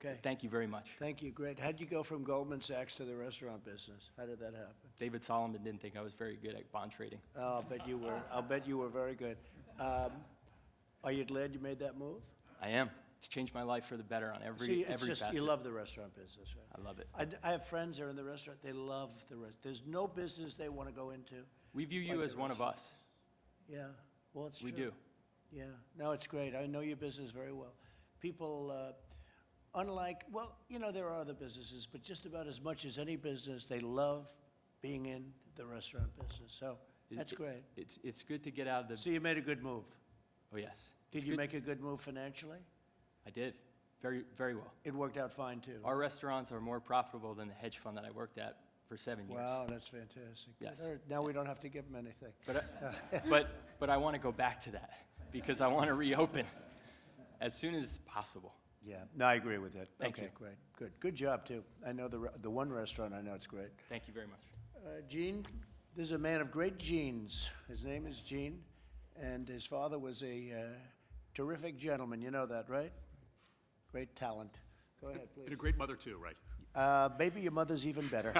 Okay.
Thank you very much.
Thank you, great. How'd you go from Goldman Sachs to the restaurant business? How did that happen?
David Solomon didn't think I was very good at bond trading.
Oh, I'll bet you were. I'll bet you were very good. Are you glad you made that move?
I am. It's changed my life for the better on every
See, it's just,
facet.
you love the restaurant business, right?
I love it.
I have friends that are in the restaurant, they love the restaurant. There's no business they want to go into.
We view you
like
as
the
one of
restaurant.
us.
Yeah, well, it's true.
We do.
Yeah, no, it's great. I know your business very well. People, unlike, well, you know, there are other businesses, but just about as much as any business, they love being in the restaurant business. So that's great.
It's good to get out of the.
So you made a good move.
Oh, yes.
Did
It's
you
good-
make a good move financially?
I did. Very, very well.
It worked out fine, too.
Our restaurants are more profitable than the hedge fund that I worked at for 7 years.
Wow, that's fantastic.
Yes.
All right, now we don't have to give them anything.
But I want to go back to that because I want to reopen as soon as possible.
Yeah, no, I agree with that.
Thank
Okay,
you.
great, good. Good job, too. I know the one restaurant, I know it's great.
Thank you very much.
Gene, this is a man of great genes. His name is Gene, and his father was a terrific gentleman. You know that, right? Great talent. Go ahead, please.
And a great mother, too, right?
Maybe your mother's even better.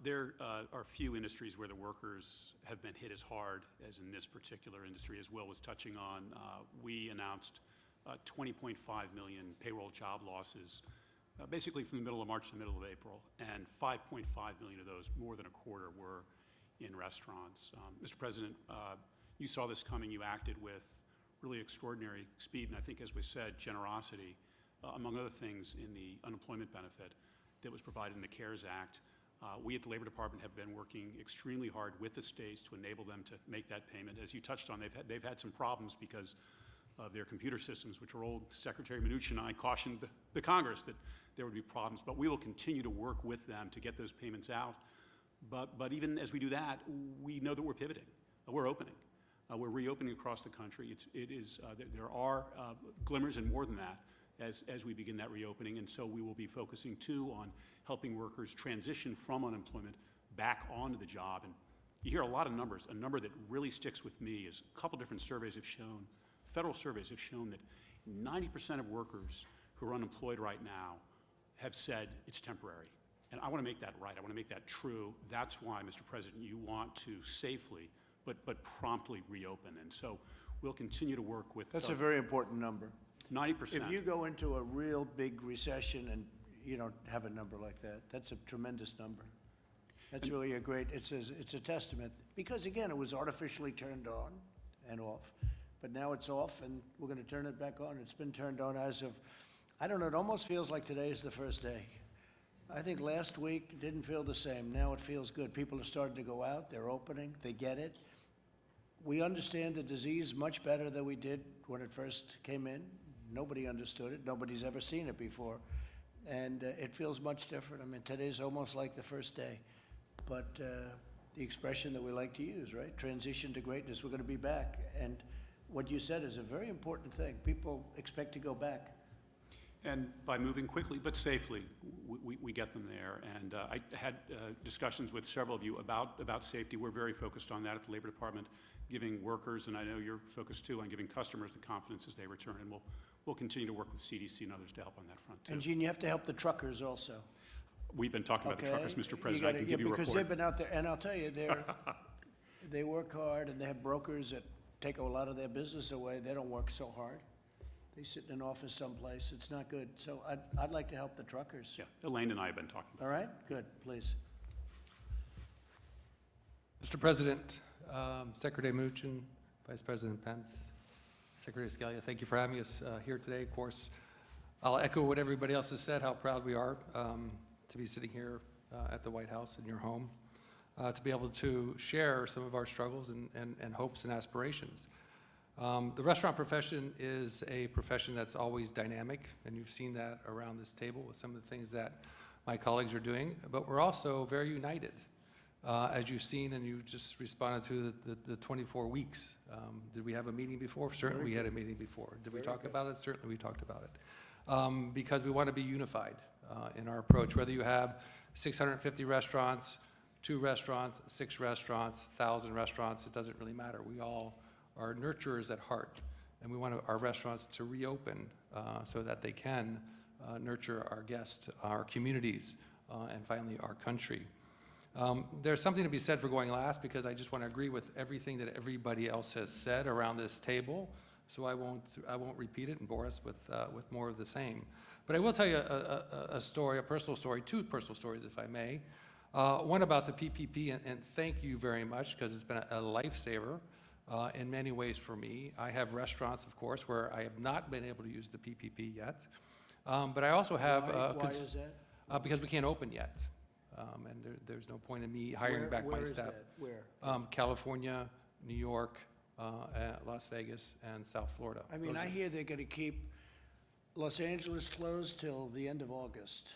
There are few industries where the workers have been hit as hard as in this particular industry, as Will was touching on. We announced 20.5 million payroll job losses, basically from the middle of March to the middle of April, and 5.5 million of those, more than a quarter, were in restaurants. Mr. President, you saw this coming. You acted with really extraordinary speed, and I think, as we said, generosity, among other things, in the unemployment benefit that was provided in the CARES Act. We at the Labor Department have been working extremely hard with the states to enable them to make that payment. As you touched on, they've had some problems because of their computer systems, which are old. Secretary Mnuchin and I cautioned the Congress that there would be problems, but we will continue to work with them to get those payments out. But even as we do that, we know that we're pivoting. We're opening. We're reopening across the country. There are glimmers and more than that as we begin that reopening, and so we will be focusing too on helping workers transition from unemployment back onto the job. And you hear a lot of numbers. A number that really sticks with me is a couple different surveys have shown, federal surveys have shown that 90% of workers who are unemployed right now have said it's temporary. And I want to make that right. I want to make that true. That's why, Mr. President, you want to safely but promptly reopen. And so we'll continue to work with.
That's a very important number.
90%.
If you go into a real big recession and you don't have a number like that, that's a tremendous number. That's really a great, it's a testament. Because again, it was artificially turned on and off, but now it's off and we're going to turn it back on. It's been turned on as of, I don't know, it almost feels like today is the first day. I think last week didn't feel the same. Now it feels good. People are starting to go out, they're opening, they get it. We understand the disease much better than we did when it first came in. Nobody understood it. Nobody's ever seen it before. And it feels much different. I mean, today's almost like the first day. But the expression that we like to use, right? Transition to greatness. We're going to be back. And what you said is a very important thing. People expect to go back.
And by moving quickly but safely, we get them there. And I had discussions with several of you about safety. We're very focused on that at the Labor Department, giving workers, and I know you're focused too, on giving customers the confidence as they return. And we'll continue to work with CDC and others to help on that front too.
And Gene, you have to help the truckers also.
We've been talking about the truckers, Mr. President. I can give you a report.
Because they've been out there, and I'll tell you, they work hard, and they have brokers that take a lot of their business away. They don't work so hard. They sit in an office someplace. It's not good. So I'd like to help the truckers.
Yeah, Elaine and I have been talking about it.
All right? Good, please.
Mr. President, Secretary Mnuchin, Vice President Pence, Secretary Scalia, thank you for having us here today. Of course, I'll echo what everybody else has said, how proud we are to be sitting here at the White House in your home, to be able to share some of our struggles and hopes and aspirations. The restaurant profession is a profession that's always dynamic, and you've seen that around this table with some of the things that my colleagues are doing, but we're also very united. As you've seen, and you just responded to the 24 weeks. Did we have a meeting before? Certainly we had a meeting before. Did we talk about it? Certainly we talked about it. Because we want to be unified in our approach, whether you have 650 restaurants, 2 restaurants, 6 restaurants, 1,000 restaurants, it doesn't really matter. We all are nurturers at heart, and we want our restaurants to reopen so that they can nurture our guests, our communities, and finally our country. There's something to be said for going last, because I just want to agree with everything that everybody else has said around this table, so I won't repeat it and bore us with more of the same. But I will tell you a story, a personal story, 2 personal stories, if I may. One about the PPP, and thank you very much, because it's been a lifesaver in many ways for me. I have restaurants, of course, where I have not been able to use the PPP yet. But I also have...
Why is that?
Because we can't open yet. And there's no point in me hiring back my staff.
Where is that? Where?
California, New York, Las Vegas, and South Florida.
I mean, I hear they're going to keep Los Angeles closed till the end of August.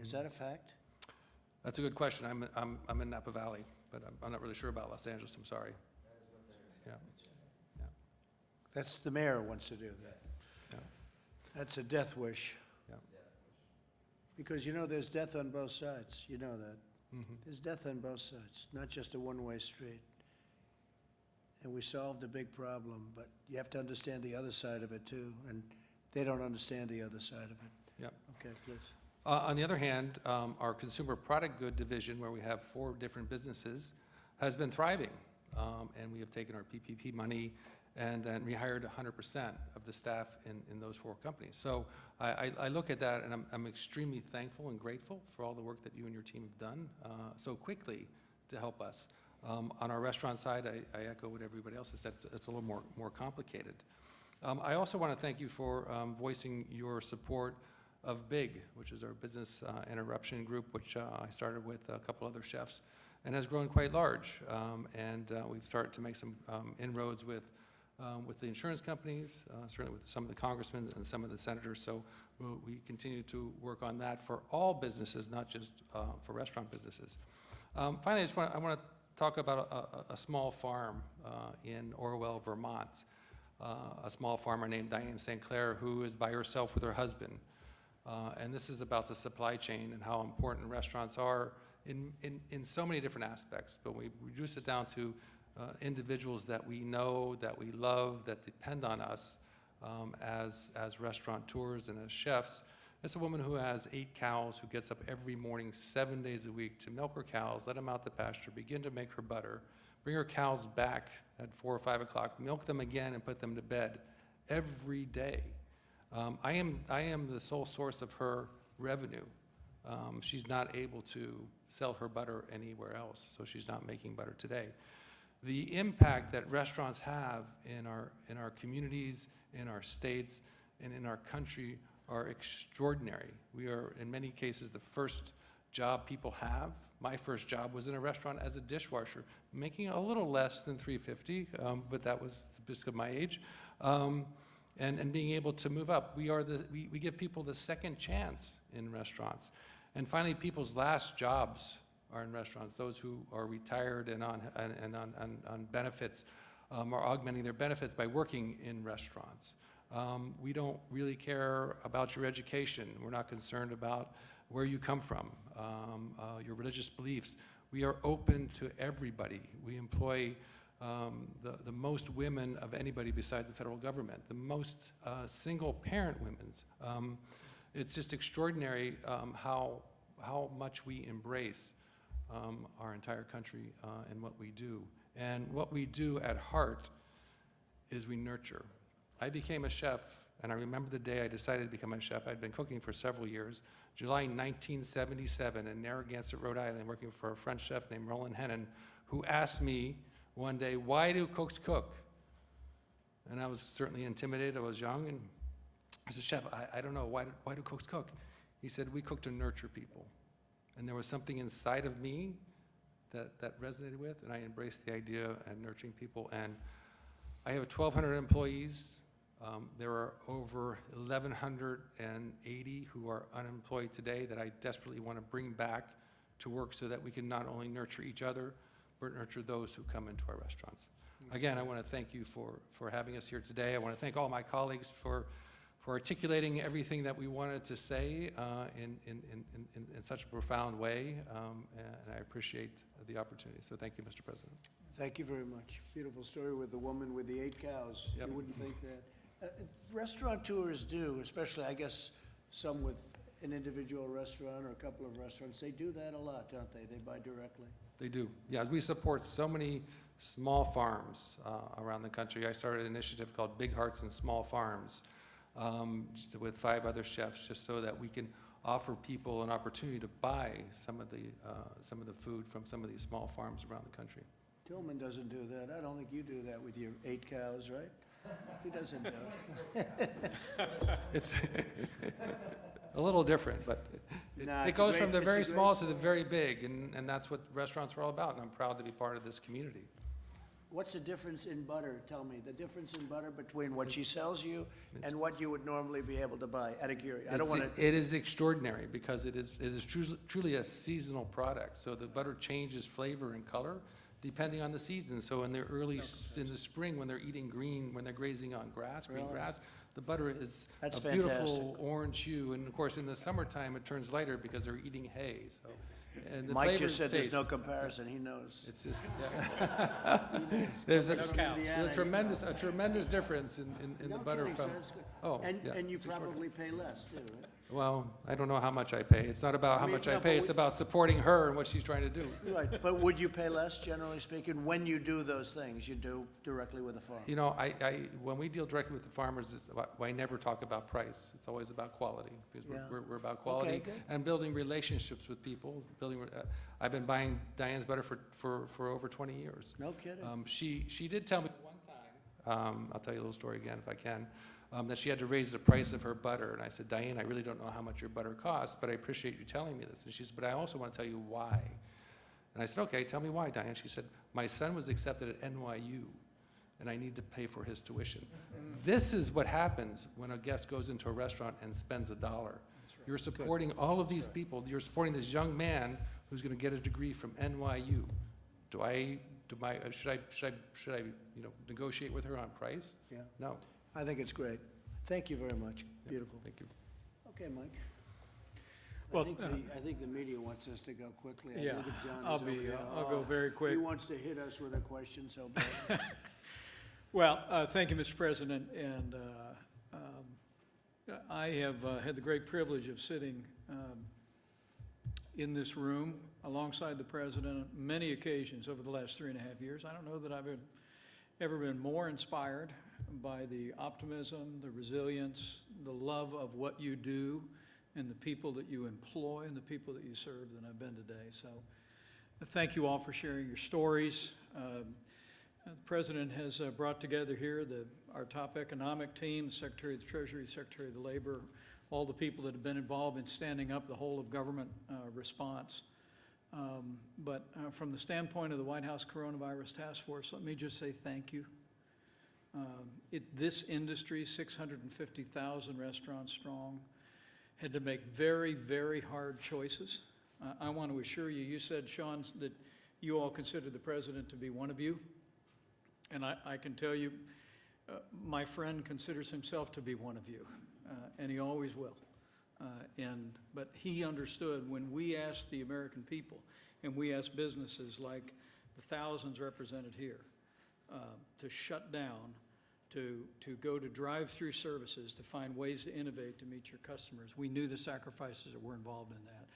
Is that a fact?
That's a good question. I'm in Napa Valley, but I'm not really sure about Los Angeles. I'm sorry. Yeah. Yeah.
That's the mayor wants to do that.
Yeah.
That's a death wish.
Yeah.
Because, you know, there's death on both sides. You know that.
Mm-hmm.
There's death on both sides, not just a one-way street. And we solved a big problem, but you have to understand the other side of it, too. And they don't understand the other side of it.
Yeah.
Okay, please.
On the other hand, our consumer product good division, where we have 4 different businesses, has been thriving. And we have taken our PPP money and rehired 100% of the staff in those 4 companies. So I look at that, and I'm extremely thankful and grateful for all the work that you and your team have done so quickly to help us. On our restaurant side, I echo what everybody else has said. It's a little more complicated. I also want to thank you for voicing your support of BIG, which is our business interruption group, which I started with a couple other chefs, and has grown quite large. We've started to make some inroads with the insurance companies, certainly with some of the congressmen and some of the senators. So we continue to work on that for all businesses, not just for restaurant businesses. Finally, I want to talk about a small farm in Orwell, Vermont. A small farmer named Diane St. Clair, who is by herself with her husband. And this is about the supply chain and how important restaurants are in so many different aspects. But we reduce it down to individuals that we know, that we love, that depend on us as restaurateurs and as chefs. It's a woman who has 8 cows, who gets up every morning 7 days a week to milk her cows, let them out the pasture, begin to make her butter, bring her cows back at 4 or 5 o'clock, milk them again, and put them to bed every day. I am the sole source of her revenue. She's not able to sell her butter anywhere else, so she's not making butter today. The impact that restaurants have in our communities, in our states, and in our country are extraordinary. We are, in many cases, the first job people have. My first job was in a restaurant as a dishwasher, making a little less than $350, but that was just of my age. And being able to move up. We give people the second chance in restaurants. And finally, people's last jobs are in restaurants. Those who are retired and on benefits are augmenting their benefits by working in restaurants. We don't really care about your education. We're not concerned about where you come from, your religious beliefs. We are open to everybody. We employ the most women of anybody beside the federal government, the most single-parent women. It's just extraordinary how much we embrace our entire country and what we do. And what we do at heart is we nurture. I became a chef, and I remember the day I decided to become a chef. I'd been cooking for several years. July 1977 in Narragansett, Rhode Island, working for a French chef named Roland Hennon, who asked me one day, "Why do cooks cook?" And I was certainly intimidated. I was young, and I said, "Chef, I don't know. Why do cooks cook?" He said, "We cook to nurture people." And there was something inside of me that resonated with, and I embraced the idea of nurturing people. And I have 1,200 employees. There are over 1,180 who are unemployed today that I desperately want to bring back to work so that we can not only nurture each other, but nurture those who come into our restaurants. Again, I want to thank you for having us here today. I want to thank all my colleagues for articulating everything that we wanted to say in such a profound way, and I appreciate the opportunity. So thank you, Mr. President.
Thank you very much. Beautiful story with the woman with the 8 cows.
Yep.
You wouldn't think that. Restaurateurs do, especially, I guess, some with an individual restaurant or a couple of restaurants, they do that a lot, don't they? They buy directly.
They do. Yeah, we support so many small farms around the country. I started an initiative called Big Hearts and Small Farms with 5 other chefs, just so that we can offer people an opportunity to buy some of the food from some of these small farms around the country.
Tillman doesn't do that. I don't think you do that with your 8 cows, right? He doesn't do it.
It's a little different, but
Nah,
it
it's a
goes
great-
from the
it's a
very
great
small to
story.
the very big, and that's what restaurants are all about, and I'm proud to be part of this community.
What's the difference in butter? Tell me, the difference in butter between what she sells you and what you would normally be able to buy, out of curiosity. I don't want to,
It is extraordinary because it is truly a seasonal product. So the butter changes flavor and color depending on the season. So in the in the spring, when they're eating green, when they're grazing on grass, green
Really?
grass, the butter is
That's
a beautiful
fantastic.
orange hue. And of course, in the summertime, it turns lighter because they're eating hay. So, and the
Mike
flavors
just said there's no
taste.
comparison, he knows.
It's just, yeah. There's
Coming from Indiana,
a tremendous difference in the
No
butter
kidding,
from.
sir, it's good.
Oh,
And,
yeah,
and you
it's extraordinary.
probably pay less too, right?
Well, I don't know how much I pay. It's not about how
I mean,
much I
no,
pay,
but
it's
we-
about supporting her and what she's trying to do.
Right, but would you pay less, generally speaking, when you do those things you do directly with the farm?
You know, when we deal directly with the farmers, I never talk about price. It's always about quality, because
Yeah.
we're about quality
good.
and building relationships with people. I've been buying Diane's butter for over 20 years.
No kidding.
She did tell me one time, I'll tell you a little story again if I can, that she had to raise the price of her butter. And I said, Diane, I really don't know how much your butter costs, but I appreciate you telling me this. And she said, but I also want to tell you why. And I said, okay, tell me why, Diane. She said, my son was accepted at NYU, and I need to pay for his tuition. This is what happens when a guest goes into a restaurant and spends $1. You're supporting all of these people. You're supporting this young man who's going to get a degree from NYU. Should I negotiate with her on price?
Yeah.
No.
I think it's great. Thank you very much. Beautiful.
Thank you.
Okay, Mike.
Well,
I think the media wants us to go quickly. I
Yeah,
look at John,
I'll
he's over there.
I'll go very quick.
He wants to hit us with a question so bad.
Well, thank you, Mr. President, and I have had the great privilege of sitting in this room alongside the President on many occasions over the last 3.5 years. I don't know that I've ever been more inspired by the optimism, the resilience, the love of what you do, and the people that you employ and the people that you serve than I've been today. So thank you all for sharing your stories. The President has brought together here our top economic team, the Secretary of the Treasury, the Secretary of the Labor, all the people that have been involved in standing up the whole of government response. But from the standpoint of the White House Coronavirus Task Force, let me just say thank you. This industry, 650,000 restaurants strong, had to make very, very hard choices. I want to assure you, you said, Sean, that you all consider the President to be one of you. And I can tell you, my friend considers himself to be one of you, and he always will. But he understood when we asked the American people, and we asked businesses like the thousands represented here, to shut down, to go to drive-through services, to find ways to innovate to meet your customers. We knew the sacrifices that were involved in that.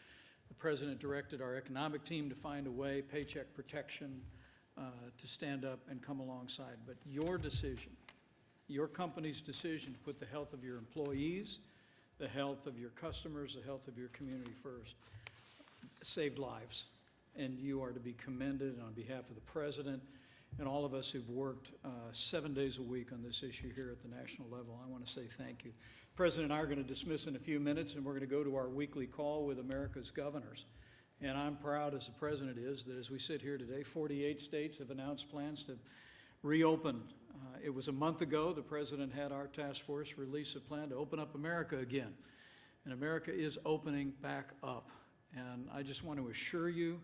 The President directed our economic team to find a way, paycheck protection, to stand up and come alongside. But your decision, your company's decision to put the health of your employees, the health of your customers, the health of your community first, saved lives. And you are to be commended. On behalf of the President and all of us who've worked 7 days a week on this issue here at the national level, I want to say thank you. The President and I are going to dismiss in a few minutes, and we're going to go to our weekly call with America's governors. And I'm proud, as the President is, that as we sit here today, 48 states have announced plans to reopen. It was a month ago the President had our task force release a plan to open up America again. And America is opening back up. And I just want to assure you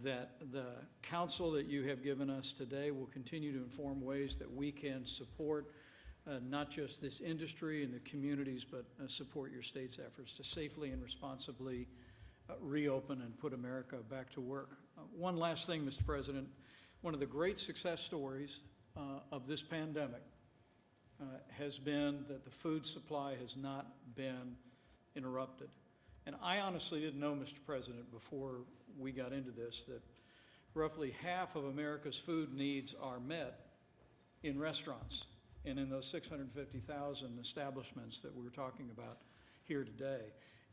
that the counsel that you have given us today will continue to inform ways that we can support not just this industry and the communities, but support your state's efforts to safely and responsibly reopen and put America back to work. One last thing, Mr. President. One of the great success stories of this pandemic has been that the food supply has not been interrupted. And I honestly didn't know, Mr. President, before we got into this, that roughly half of America's food needs are met in restaurants and in those 650,000 establishments that we're talking about here today.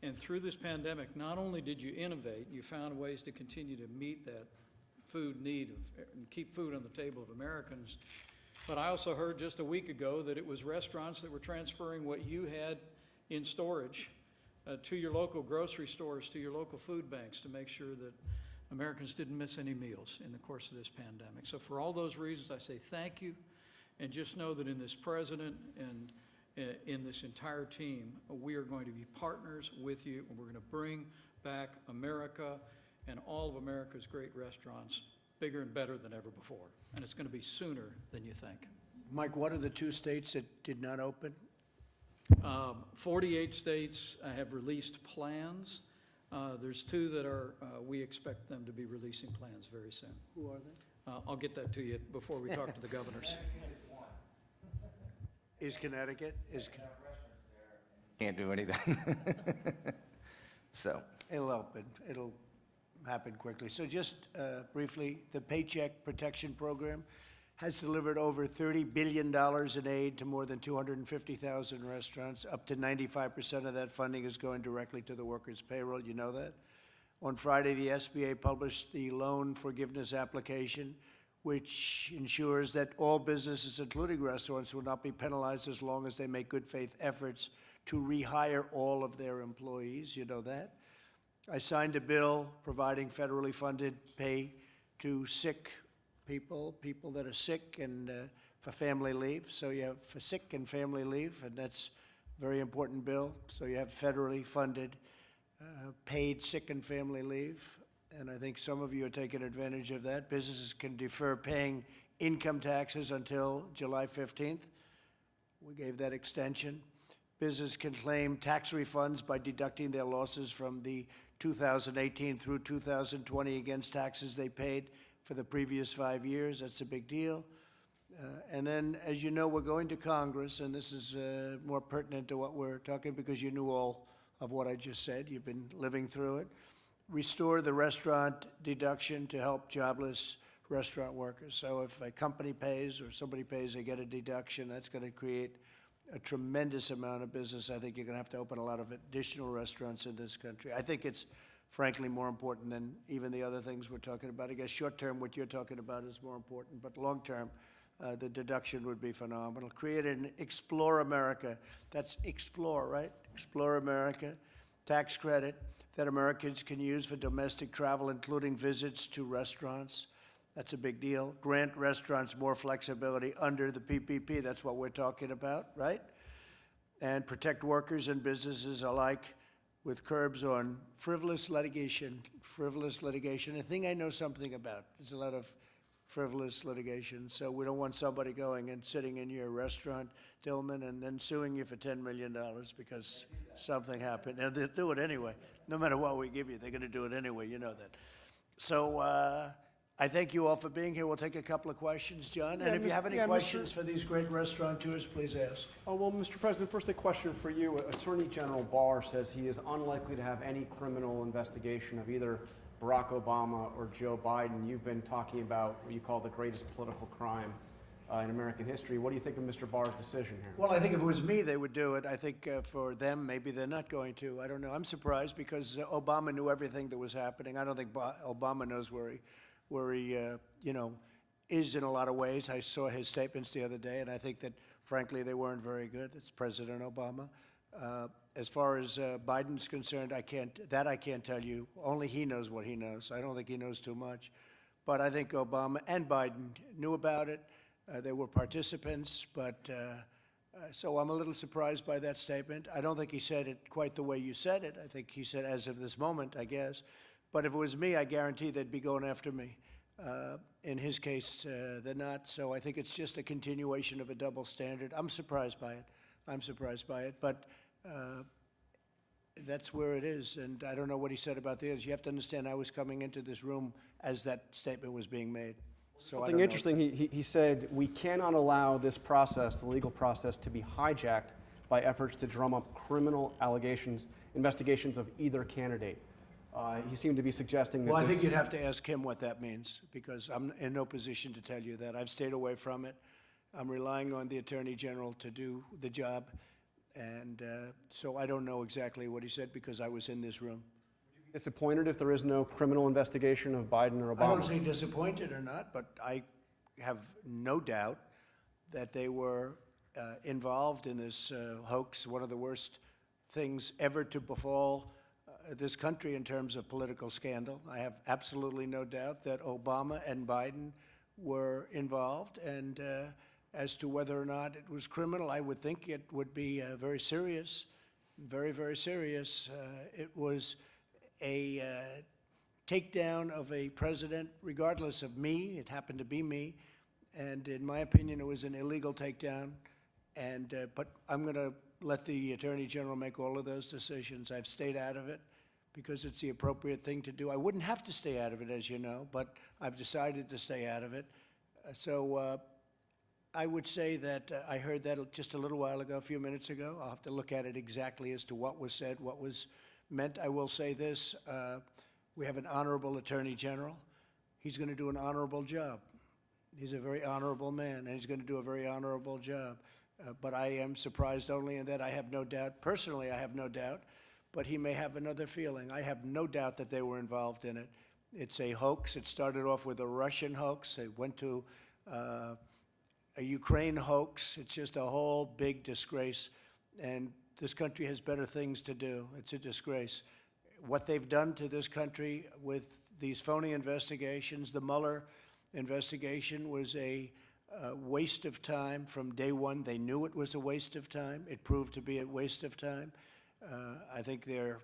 And through this pandemic, not only did you innovate, you found ways to continue to meet that food need and keep food on the table of Americans. But I also heard just a week ago that it was restaurants that were transferring what you had in storage to your local grocery stores, to your local food banks, to make sure that Americans didn't miss any meals in the course of this pandemic. So for all those reasons, I say thank you, and just know that in this president and in this entire team, we are going to be partners with you, and we're going to bring back America and all of America's great restaurants bigger and better than ever before. And it's going to be sooner than you think.
Mike, what are the 2 states that did not open?
48 states have released plans. There's 2 that are, we expect them to be releasing plans very soon.
Who are they?
I'll get that to you before we talk to the governors.
Is Connecticut?
Can't do anything. So.
It'll open. It'll happen quickly. So just briefly, the Paycheck Protection Program has delivered over $30 billion in aid to more than 250,000 restaurants. Up to 95% of that funding is going directly to the workers' payroll. You know that? On Friday, the SBA published the loan forgiveness application, which ensures that all businesses, including restaurants, will not be penalized as long as they make good faith efforts to rehire all of their employees. You know that? I signed a bill providing federally funded pay to sick people that are sick and for family leave. So you have for sick and family leave, and that's a very important bill. So you have federally funded paid sick and family leave. And I think some of you are taking advantage of that. Businesses can defer paying income taxes until July 15th. We gave that extension. Business can claim tax refunds by deducting their losses from the 2018 through 2020 against taxes they paid for the previous 5 years. That's a big deal. And then, as you know, we're going to Congress, and this is more pertinent to what we're talking because you knew all of what I just said. You've been living through it. Restore the restaurant deduction to help jobless restaurant workers. So if a company pays or somebody pays, they get a deduction. That's going to create a tremendous amount of business. I think you're going to have to open a lot of additional restaurants in this country. I think it's frankly more important than even the other things we're talking about. I guess short term, what you're talking about is more important, but long term, the deduction would be phenomenal. Create an Explore America. That's Explore, right? Explore America tax credit that Americans can use for domestic travel, including visits to restaurants. That's a big deal. Grant restaurants more flexibility under the PPP. That's what we're talking about, right? And protect workers and businesses alike with curbs on frivolous litigation. A thing I know something about. There's a lot of frivolous litigation. So we don't want somebody going and sitting in your restaurant, Tillman, and then suing you for $10 million because something happened. And they'll do it anyway. No matter what we give you, they're going to do it anyway. You know that. So I thank you all for being here. We'll take a couple of questions, John. And if you have any questions for these great restaurateurs, please ask.
Oh, well, Mr. President, first a question for you. Attorney General Barr says he is unlikely to have any criminal investigation of either Barack Obama or Joe Biden. You've been talking about what you call the greatest political crime in American history. What do you think of Mr. Barr's decision here?
Well, I think if it was me, they would do it. I think for them, maybe they're not going to. I don't know. I'm surprised because Obama knew everything that was happening. I don't think Obama knows where he is in a lot of ways. I saw his statements the other day, and I think that, frankly, they weren't very good. That's President Obama. As far as Biden's concerned, I can't tell you. Only he knows what he knows. I don't think he knows too much. But I think Obama and Biden knew about it. They were participants, but So I'm a little surprised by that statement. I don't think he said it quite the way you said it. I think he said, as of this moment, I guess. But if it was me, I guarantee they'd be going after me. In his case, they're not. So I think it's just a continuation of a double standard. I'm surprised by it. I'm surprised by it. But that's where it is. And I don't know what he said about the others. You have to understand, I was coming into this room as that statement was being made. So
Something interesting, he said, we cannot allow this process, the legal process, to be hijacked by efforts to drum up criminal allegations, investigations of either candidate. He seemed to be suggesting that
Well, I think you'd have to ask him what that means, because I'm in no position to tell you that. I've stayed away from it. I'm relying on the Attorney General to do the job, and so I don't know exactly what he said because I was in this room.
disappointed if there is no criminal investigation of Biden or Obama?
I don't say disappointed or not, but I have no doubt that they were involved in this hoax, one of the worst things ever to befall this country in terms of political scandal. I have absolutely no doubt that Obama and Biden were involved, and as to whether or not it was criminal, I would think it would be very serious, very, very serious. It was a takedown of a president, regardless of me. It happened to be me, and in my opinion, it was an illegal takedown. And but I'm going to let the Attorney General make all of those decisions. I've stayed out of it because it's the appropriate thing to do. I wouldn't have to stay out of it, as you know, but I've decided to stay out of it. So I would say that I heard that just a little while ago, a few minutes ago. I'll have to look at it exactly as to what was said, what was meant. I will say this, we have an honorable Attorney General. He's going to do an honorable job. He's a very honorable man, and he's going to do a very honorable job. But I am surprised only in that I have no doubt, personally I have no doubt, but he may have another feeling. I have no doubt that they were involved in it. It's a hoax. It started off with a Russian hoax. It went to a Ukraine hoax. It's just a whole big disgrace, and this country has better things to do. It's a disgrace. What they've done to this country with these phony investigations, the Mueller investigation was a waste of time from day one. They knew it was a waste of time. It proved to be a waste of time. I think there are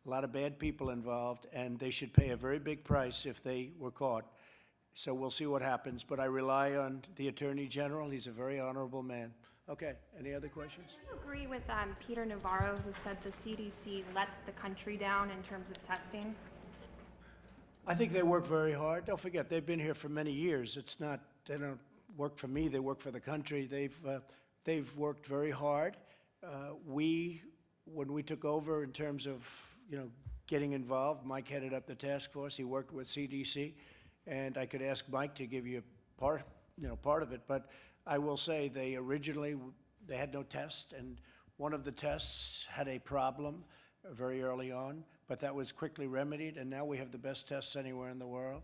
a lot of bad people involved, and they should pay a very big price if they were caught. So we'll see what happens, but I rely on the Attorney General. He's a very honorable man. Okay, any other questions?
Do you agree with Peter Navarro, who said the CDC let the country down in terms of testing?
I think they work very hard. Don't forget, they've been here for many years. It's not, they don't work for me, they work for the country. They've worked very hard. When we took over in terms of, getting involved, Mike headed up the task force. He worked with CDC, and I could ask Mike to give you part of it. But I will say they had no test, and one of the tests had a problem very early on, but that was quickly remedied, and now we have the best tests anywhere in the world.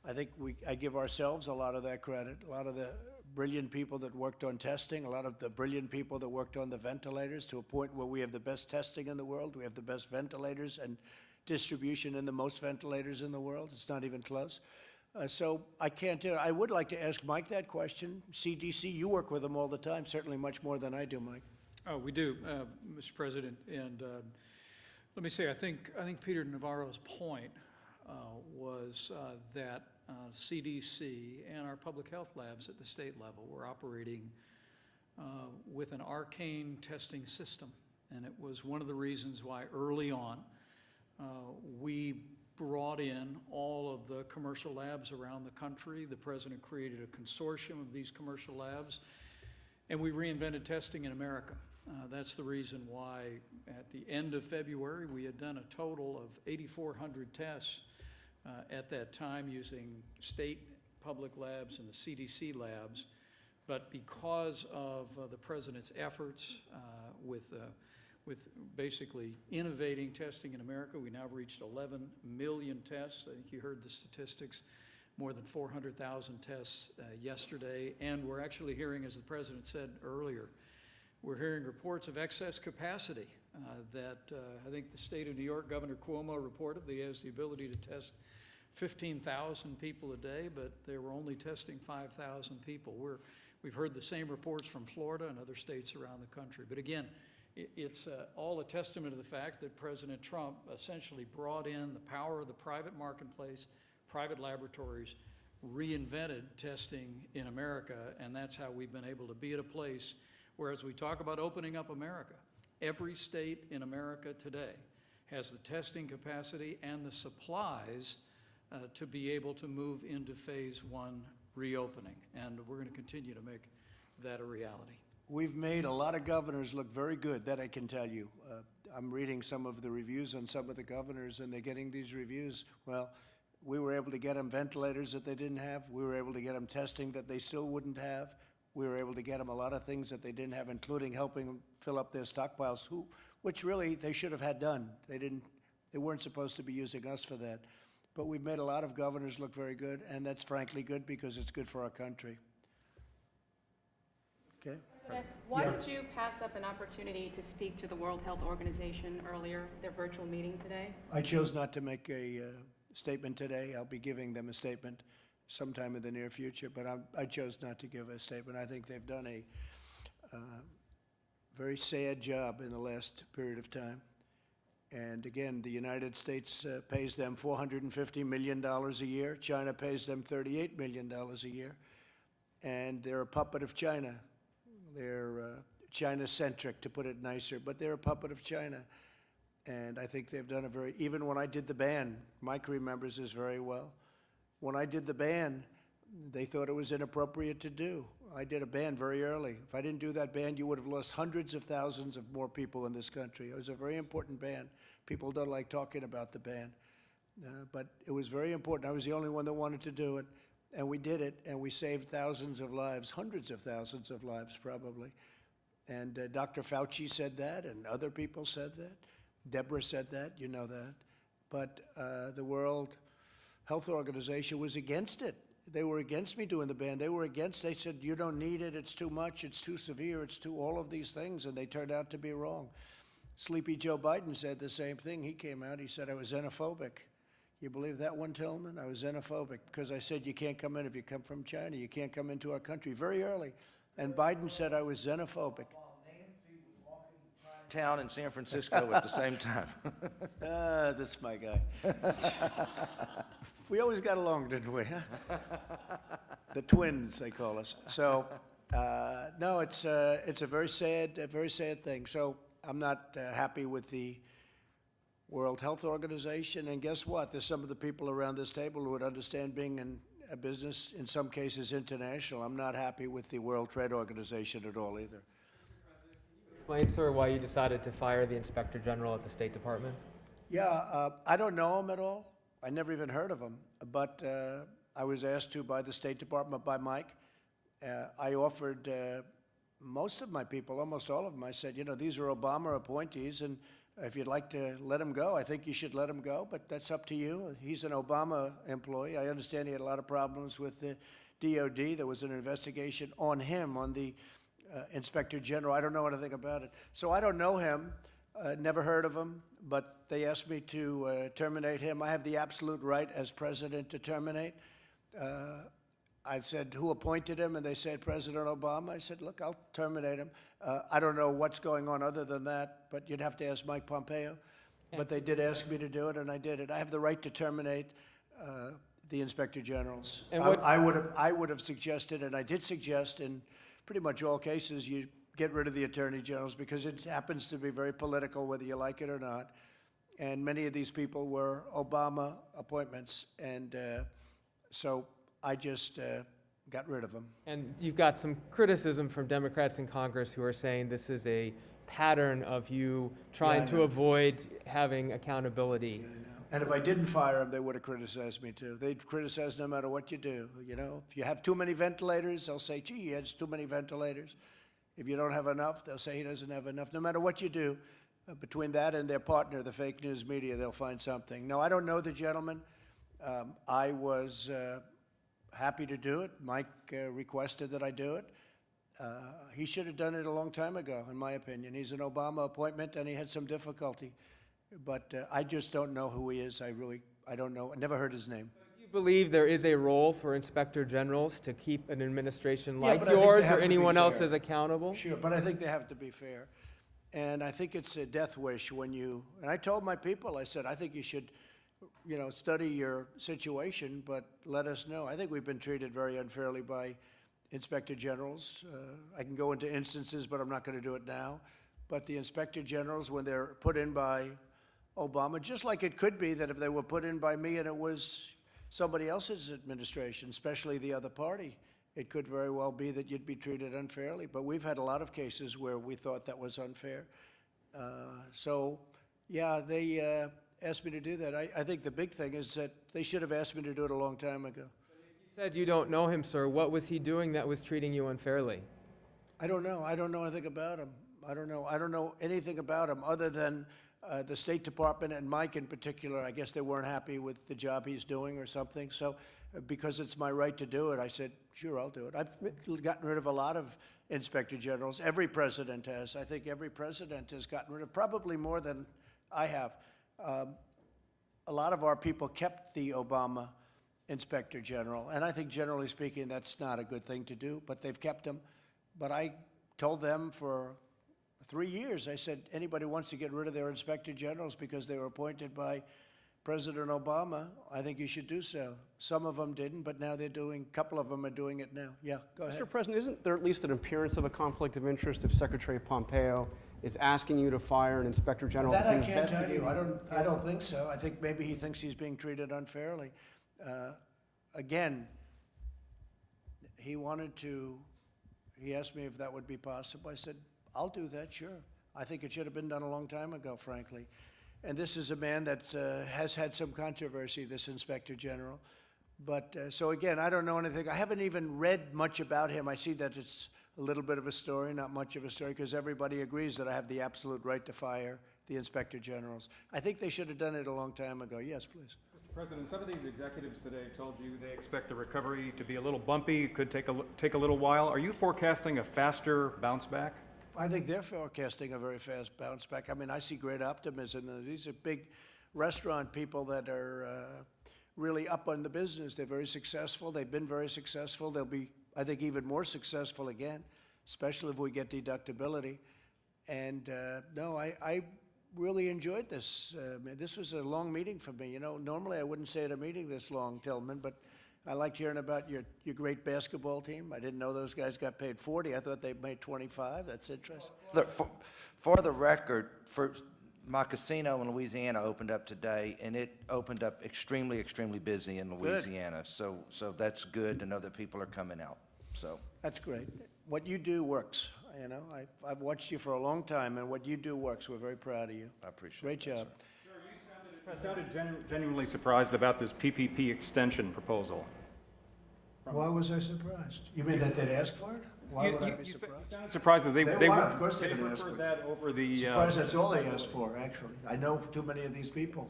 I think I give ourselves a lot of that credit. A lot of the brilliant people that worked on testing, a lot of the brilliant people that worked on the ventilators, to a point where we have the best testing in the world. We have the best ventilators and distribution and the most ventilators in the world. It's not even close. So I can't do it. I would like to ask Mike that question. CDC, you work with them all the time, certainly much more than I do, Mike.
Oh, we do, Mr. President. And let me say, I think Peter Navarro's point was that CDC and our public health labs at the state level were operating with an arcane testing system. And it was one of the reasons why early on we brought in all of the commercial labs around the country. The president created a consortium of these commercial labs, and we reinvented testing in America. That's the reason why at the end of February we had done a total of 8,400 tests at that time using state public labs and the CDC labs. But because of the president's efforts with basically innovating testing in America, we now reached 11 million tests. I think you heard the statistics, more than 400,000 tests yesterday. And we're actually hearing, as the president said earlier, we're hearing reports of excess capacity that I think the state of New York, Governor Cuomo reported that he has the ability to test 15,000 people a day, but they were only testing 5,000 people. We've heard the same reports from Florida and other states around the country. But again, it's all a testament to the fact that President Trump essentially brought in the power of the private marketplace, private laboratories, reinvented testing in America, and that's how we've been able to be at a place where, as we talk about opening up America, every state in America today has the testing capacity and the supplies to be able to move into phase one reopening. And we're going to continue to make that a reality.
We've made a lot of governors look very good, that I can tell you. I'm reading some of the reviews on some of the governors, and they're getting these reviews. Well, we were able to get them ventilators that they didn't have. We were able to get them testing that they still wouldn't have. We were able to get them a lot of things that they didn't have, including helping them fill up their stockpiles, which really they should have had done. They weren't supposed to be using us for that. But we've made a lot of governors look very good, and that's frankly good because it's good for our country. Okay?
President, why did you pass up an opportunity to speak to the World Health Organization earlier, their virtual meeting today?
I chose not to make a statement today. I'll be giving them a statement sometime in the near future, but I chose not to give a statement. I think they've done a very sad job in the last period of time. And again, the United States pays them $450 million a year. China pays them $38 million a year. And they're a puppet of China. They're China-centric, to put it nicer, but they're a puppet of China. And I think they've done a very, even when I did the ban, Mike remembers this very well. When I did the ban, they thought it was inappropriate to do. I did a ban very early. If I didn't do that ban, you would have lost hundreds of thousands of more people in this country. It was a very important ban. People don't like talking about the ban. But it was very important. I was the only one that wanted to do it. And we did it, and we saved thousands of lives, hundreds of thousands of lives probably. And Dr. Fauci said that, and other people said that. Deborah said that, you know that. But the World Health Organization was against it. They were against me doing the ban. They said, you don't need it, it's too much, it's too severe, it's too all of these things, and they turned out to be wrong. Sleepy Joe Biden said the same thing. He came out, he said I was xenophobic. You believe that one, Tillman? I was xenophobic because I said you can't come in if you come from China. You can't come into our country very early. And Biden said I was xenophobic.
Town in San Francisco at the same time.
This is my guy. We always got along, didn't we? The twins, they call us. So, no, it's a very sad thing. So I'm not happy with the World Health Organization, and guess what? There's some of the people around this table who would understand being in a business, in some cases international. I'm not happy with the World Trade Organization at all either.
Explain, sir, why you decided to fire the Inspector General at the State Department?
Yeah, I don't know him at all. I never even heard of him, but I was asked to by the State Department, by Mike. I offered most of my people, almost all of them, I said, you know, these are Obama appointees, and if you'd like to let him go, I think you should let him go, but that's up to you. He's an Obama employee. I understand he had a lot of problems with the DOD. There was an investigation on him, on the Inspector General. I don't know anything about it. So I don't know him, never heard of him, but they asked me to terminate him. I have the absolute right as president to terminate. I said, who appointed him? And they said, President Obama. I said, look, I'll terminate him. I don't know what's going on other than that, but you'd have to ask Mike Pompeo. But they did ask me to do it, and I did it. I have the right to terminate the Inspector Generals.
And
I would have suggested, and I did suggest in pretty much all cases, you get rid of the Attorney Generals because it happens to be very political, whether you like it or not. And many of these people were Obama appointments, and so I just got rid of them.
And you've got some criticism from Democrats in Congress who are saying this is a pattern of you trying to avoid having accountability.
Yeah, I know. And if I didn't fire them, they would have criticized me too. They'd criticize no matter what you do. You know, if you have too many ventilators, they'll say, gee, he has too many ventilators. If you don't have enough, they'll say he doesn't have enough. No matter what you do, between that and their partner, the fake news media, they'll find something. No, I don't know the gentleman. I was happy to do it. Mike requested that I do it. He should have done it a long time ago, in my opinion. He's an Obama appointment, and he had some difficulty. But I just don't know who he is. I don't know. I never heard his name.
Do you believe there is a role for inspector generals to keep an administration
Yeah,
like
but I think they
yours
have
or
to be
anyone else
fair.
as accountable?
Sure, but I think they have to be fair. And I think it's a death wish when you, and I told my people, I said, I think you should, study your situation, but let us know. I think we've been treated very unfairly by inspector generals. I can go into instances, but I'm not going to do it now. But the inspector generals, when they're put in by Obama, just like it could be that if they were put in by me and it was somebody else's administration, especially the other party, it could very well be that you'd be treated unfairly. But we've had a lot of cases where we thought that was unfair. Yeah, they asked me to do that. I think the big thing is that they should have asked me to do it a long time ago.
You said you don't know him, sir. What was he doing that was treating you unfairly?
I don't know. I don't know anything about him. I don't know anything about him other than the State Department and Mike in particular. I guess they weren't happy with the job he's doing or something. So because it's my right to do it, I said, sure, I'll do it. I've gotten rid of a lot of inspector generals. Every president has. I think every president has gotten rid of probably more than I have. A lot of our people kept the Obama inspector general, and I think generally speaking that's not a good thing to do, but they've kept him. But I told them for 3 years, I said, anybody wants to get rid of their inspector generals because they were appointed by President Obama, I think you should do so. Some of them didn't, but now they're doing, a couple of them are doing it now. Yeah, go ahead.
Mr. President, isn't there at least an appearance of a conflict of interest if Secretary Pompeo is asking you to fire an inspector general
That
that's
I can't tell you.
investigating?
I don't think so. I think maybe he thinks he's being treated unfairly. Again, he asked me if that would be possible. I said, I'll do that, sure. I think it should have been done a long time ago, frankly. And this is a man that has had some controversy, this inspector general. But, so again, I don't know anything. I haven't even read much about him. I see that it's a little bit of a story, not much of a story, because everybody agrees that I have the absolute right to fire the inspector generals. I think they should have done it a long time ago. Yes, please.
Mr. President, some of these executives today told you they expect the recovery to be a little bumpy, it could take a little while. Are you forecasting a faster bounce back?
I think they're forecasting a very fast bounce back. I mean, I see great optimism. These are big restaurant people that are really up on the business. They're very successful. They've been very successful. They'll be, I think, even more successful again, especially if we get deductibility. And no, I really enjoyed this. This was a long meeting for me. Normally I wouldn't stay at a meeting this long, Tillman, but I liked hearing about your great basketball team. I didn't know those guys got paid 40. I thought they made 25. That's interesting.
For the record, my casino in Louisiana opened up today, and it opened up extremely, extremely busy in Louisiana. So that's good to know that people are coming out. So
that's great. What you do works. I've watched you for a long time, and what you do works. We're very proud of you.
I appreciate it.
Great job.
You sounded genuinely surprised about this PPP extension proposal.
Why was I surprised? You mean that they'd ask for it? Why would I be surprised?
You sounded surprised that they
would. Of course they would ask for
preferred
it.
that over the...
Surprised that's all they asked for, actually. I know too many of these people.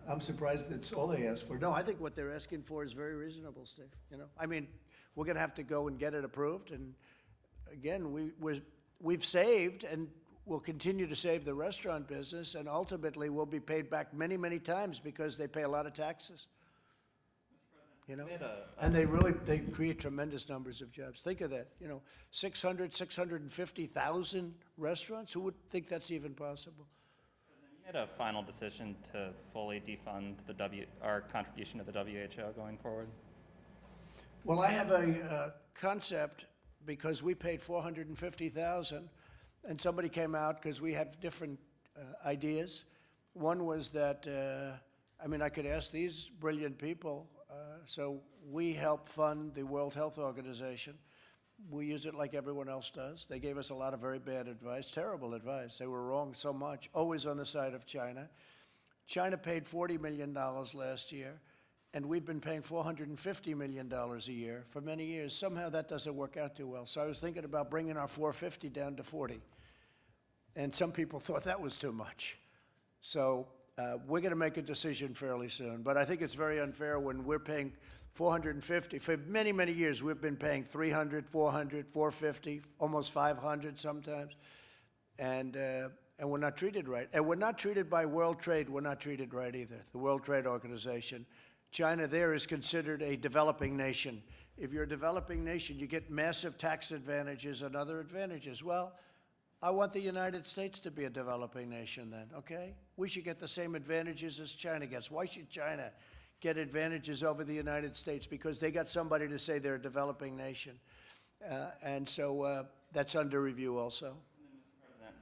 I'm surprised that's all they asked for. No, I think what they're asking for is very reasonable, Steve. I mean, we're going to have to go and get it approved. And again, we've saved and we'll continue to save the restaurant business, and ultimately we'll be paid back many, many times because they pay a lot of taxes. And they create tremendous numbers of jobs. Think of that, 650,000 restaurants. Who would think that's even possible?
You made a final decision to fully defund our contribution to the WHO going forward?
Well, I have a concept because we paid $450,000, and somebody came out because we have different ideas. One was that, I could ask these brilliant people. So we help fund the World Health Organization. We use it like everyone else does. They gave us a lot of very bad advice, terrible advice. They were wrong so much, always on the side of China. China paid $40 million last year, and we've been paying $450 million a year for many years. Somehow that doesn't work out too well. So I was thinking about bringing our 450 down to 40. And some people thought that was too much. So we're going to make a decision fairly soon. But I think it's very unfair when we're paying 450. For many, many years, we've been paying 300, 400, 450, almost 500 sometimes. And we're not treated right. And we're not treated by World Trade. We're not treated right either. The World Trade Organization China there is considered a developing nation. If you're a developing nation, you get massive tax advantages and other advantages. Well, I want the United States to be a developing nation then, okay? We should get the same advantages as China gets. Why should China get advantages over the United States? Because they got somebody to say they're a developing nation. And so that's under review also.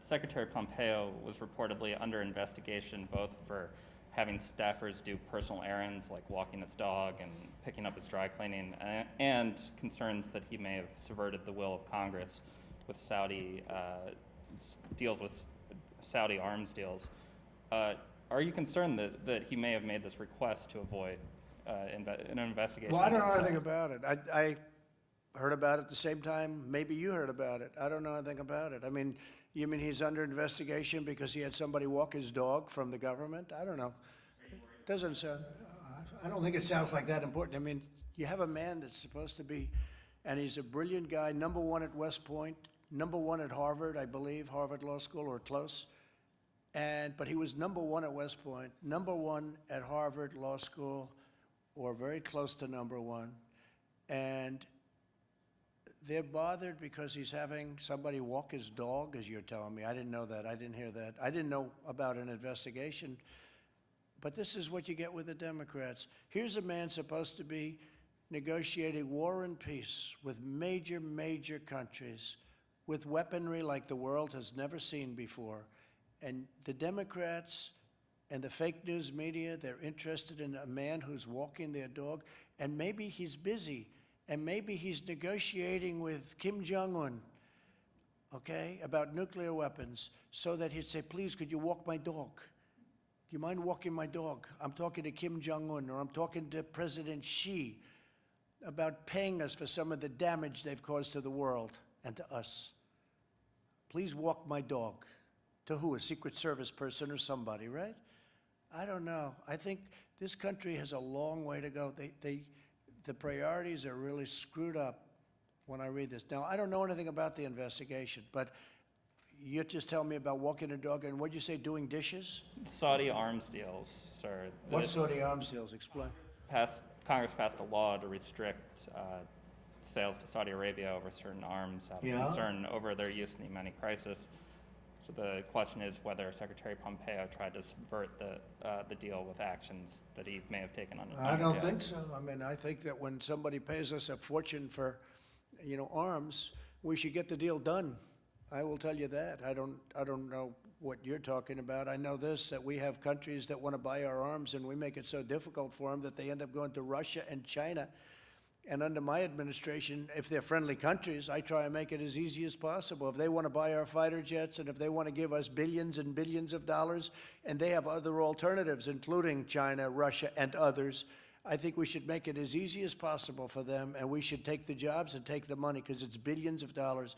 Secretary Pompeo was reportedly under investigation both for having staffers do personal errands like walking his dog and picking up his dry cleaning, and concerns that he may have subverted the will of Congress with Saudi deals with Saudi arms deals. Are you concerned that he may have made this request to avoid an investigation?
Well, I don't know anything about it. I heard about it at the same time maybe you heard about it. I don't know anything about it. I mean, you mean he's under investigation because he had somebody walk his dog from the government? I don't know. It doesn't sound, I don't think it sounds like that important. I mean, you have a man that's supposed to be, and he's a brilliant guy, #1 at West Point, #1 at Harvard, I believe, Harvard Law School or close. But he was #1 at West Point, #1 at Harvard Law School, or very close to #1. And they're bothered because he's having somebody walk his dog, as you're telling me. I didn't know that. I didn't hear that. I didn't know about an investigation. But this is what you get with the Democrats. Here's a man supposed to be negotiating war and peace with major, major countries, with weaponry like the world has never seen before. And the Democrats and the fake news media, they're interested in a man who's walking their dog, and maybe he's busy, and maybe he's negotiating with Kim Jong-un, okay, about nuclear weapons, so that he'd say, please, could you walk my dog? Do you mind walking my dog? I'm talking to Kim Jong-un, or I'm talking to President Xi about paying us for some of the damage they've caused to the world and to us. Please walk my dog. To who? A Secret Service person or somebody, right? I don't know. I think this country has a long way to go. The priorities are really screwed up when I read this. Now, I don't know anything about the investigation, but you just tell me about walking a dog, and what'd you say, doing dishes?
Saudi arms deals, sir.
What Saudi arms deals? Explain.
Congress passed a law to restrict sales to Saudi Arabia over certain arms out of concern over their use in the Yemeni crisis. So the question is whether Secretary Pompeo tried to subvert the deal with actions that he may have taken on.
I don't think so. I mean, I think that when somebody pays us a fortune for, arms, we should get the deal done. I will tell you that. I don't know what you're talking about. I know this, that we have countries that want to buy our arms, and we make it so difficult for them that they end up going to Russia and China. And under my administration, if they're friendly countries, I try and make it as easy as possible. If they want to buy our fighter jets, and if they want to give us billions and billions of dollars, and they have other alternatives, including China, Russia, and others, I think we should make it as easy as possible for them, and we should take the jobs and take the money, because it's billions of dollars.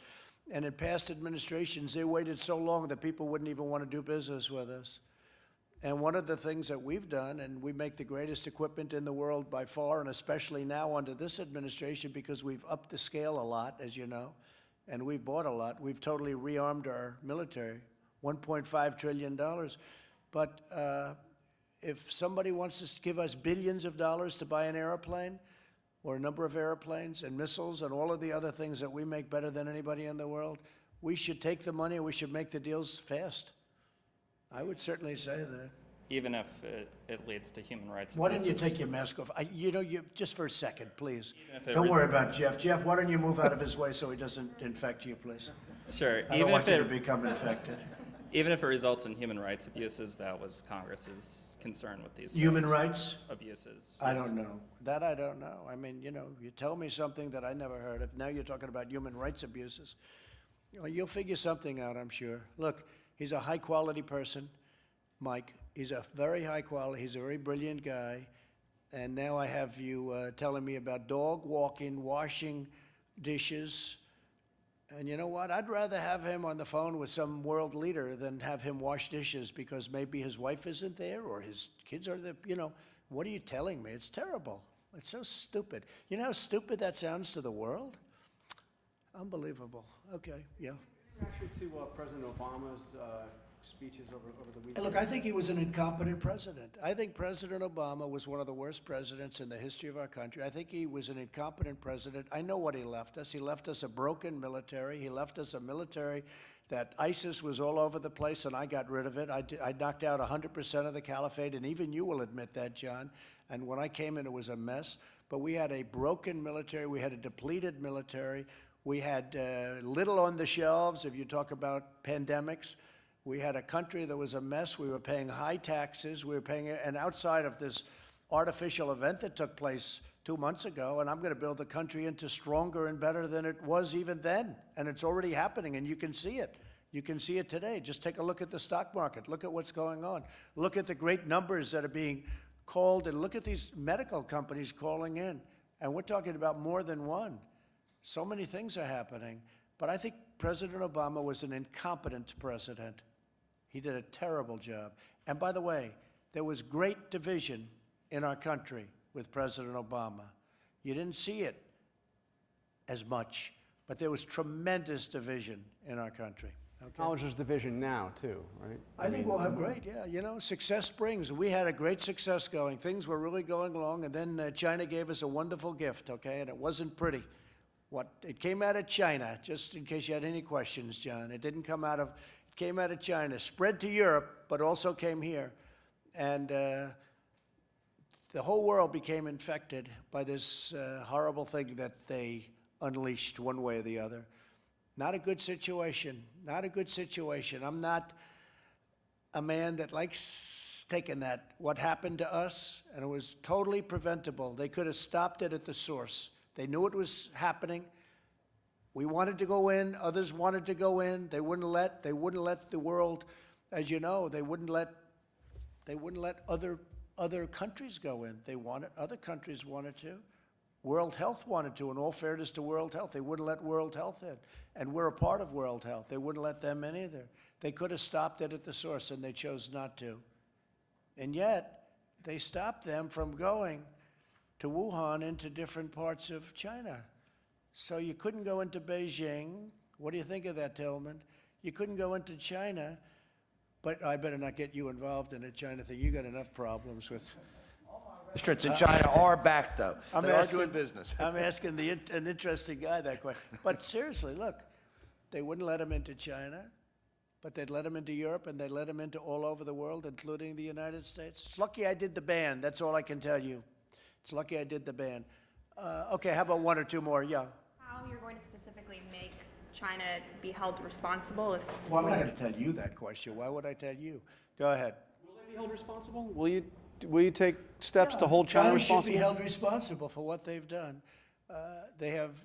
And in past administrations, they waited so long that people wouldn't even want to do business with us. And one of the things that we've done, and we make the greatest equipment in the world by far, and especially now under this administration, because we've upped the scale a lot, as you know, and we've bought a lot. We've totally rearmed our military, $1.5 trillion. But if somebody wants to give us billions of dollars to buy an airplane, or a number of airplanes and missiles and all of the other things that we make better than anybody in the world, we should take the money and we should make the deals fast. I would certainly say that.
Even if it leads to human rights
Why
abuses.
don't you take your mask off? Just for a second, please. Don't worry about Jeff. Jeff, why don't you move out of his way so he doesn't infect you, please?
Sure.
I don't want you to become infected.
Even if it results in human rights abuses, that was Congress's concern with these
Human rights
abuses.
I don't know. That I don't know. I mean, you tell me something that I never heard of. Now you're talking about human rights abuses. You'll figure something out, I'm sure. Look, he's a high-quality person, Mike. He's a very high quality. He's a very brilliant guy. And now I have you telling me about dog walking, washing dishes. And you know what? I'd rather have him on the phone with some world leader than have him wash dishes, because maybe his wife isn't there or his kids are there. What are you telling me? It's terrible. It's so stupid. You know how stupid that sounds to the world? Unbelievable. Okay, yeah.
Actually, to President Obama's speeches over the
Hey,
weekend.
look, I think he was an incompetent president. I think President Obama was one of the worst presidents in the history of our country. I think he was an incompetent president. I know what he left us. He left us a broken military. He left us a military that ISIS was all over the place, and I got rid of it. I knocked out 100% of the caliphate, and even you will admit that, John. And when I came in, it was a mess. But we had a broken military. We had a depleted military. We had little on the shelves, if you talk about pandemics. We had a country that was a mess. We were paying high taxes. We were paying, and outside of this artificial event that took place 2 months ago, and I'm going to build the country into stronger and better than it was even then. And it's already happening, and you can see it. You can see it today. Just take a look at the stock market. Look at what's going on. Look at the great numbers that are being called, and look at these medical companies calling in. And we're talking about more than one. So many things are happening. But I think President Obama was an incompetent president. He did a terrible job. And by the way, there was great division in our country with President Obama. You didn't see it as much, but there was tremendous division in our country. Okay?
Acknowledge there's division now, too, right?
I think we'll have great, yeah. You know, success brings. We had a great success going. Things were really going along, and then China gave us a wonderful gift, okay? And it wasn't pretty. It came out of China, just in case you had any questions, John. It didn't come out of, it came out of China, spread to Europe, but also came here. And the whole world became infected by this horrible thing that they unleashed one way or the other. Not a good situation. Not a good situation. I'm not a man that likes taking that. What happened to us, and it was totally preventable. They could have stopped it at the source. They knew it was happening. We wanted to go in. Others wanted to go in. They wouldn't let the world, as you know, they wouldn't let other countries go in. Other countries wanted to. World Health wanted to, in all fairness to World Health. They wouldn't let World Health in. And we're a part of World Health. They wouldn't let them in either. They could have stopped it at the source, and they chose not to. And yet, they stopped them from going to Wuhan into different parts of China. So you couldn't go into Beijing. What do you think of that, Tillman? You couldn't go into China, but I better not get you involved in the China thing. You got enough problems with.
Restaurants in China are back, though. They are doing business.
I'm asking an interesting guy that question. But seriously, look, they wouldn't let him into China, but they'd let him into Europe, and they'd let him into all over the world, including the United States. It's lucky I did the ban. That's all I can tell you. It's lucky I did the ban. Okay, how about one or two more? Yeah.
How you're going to specifically make China be held responsible if...
Well, I'm not going to tell you that question. Why would I tell you? Go ahead.
Will they be held responsible? Will you take steps to hold China responsible?
Should be held responsible for what they've done. They have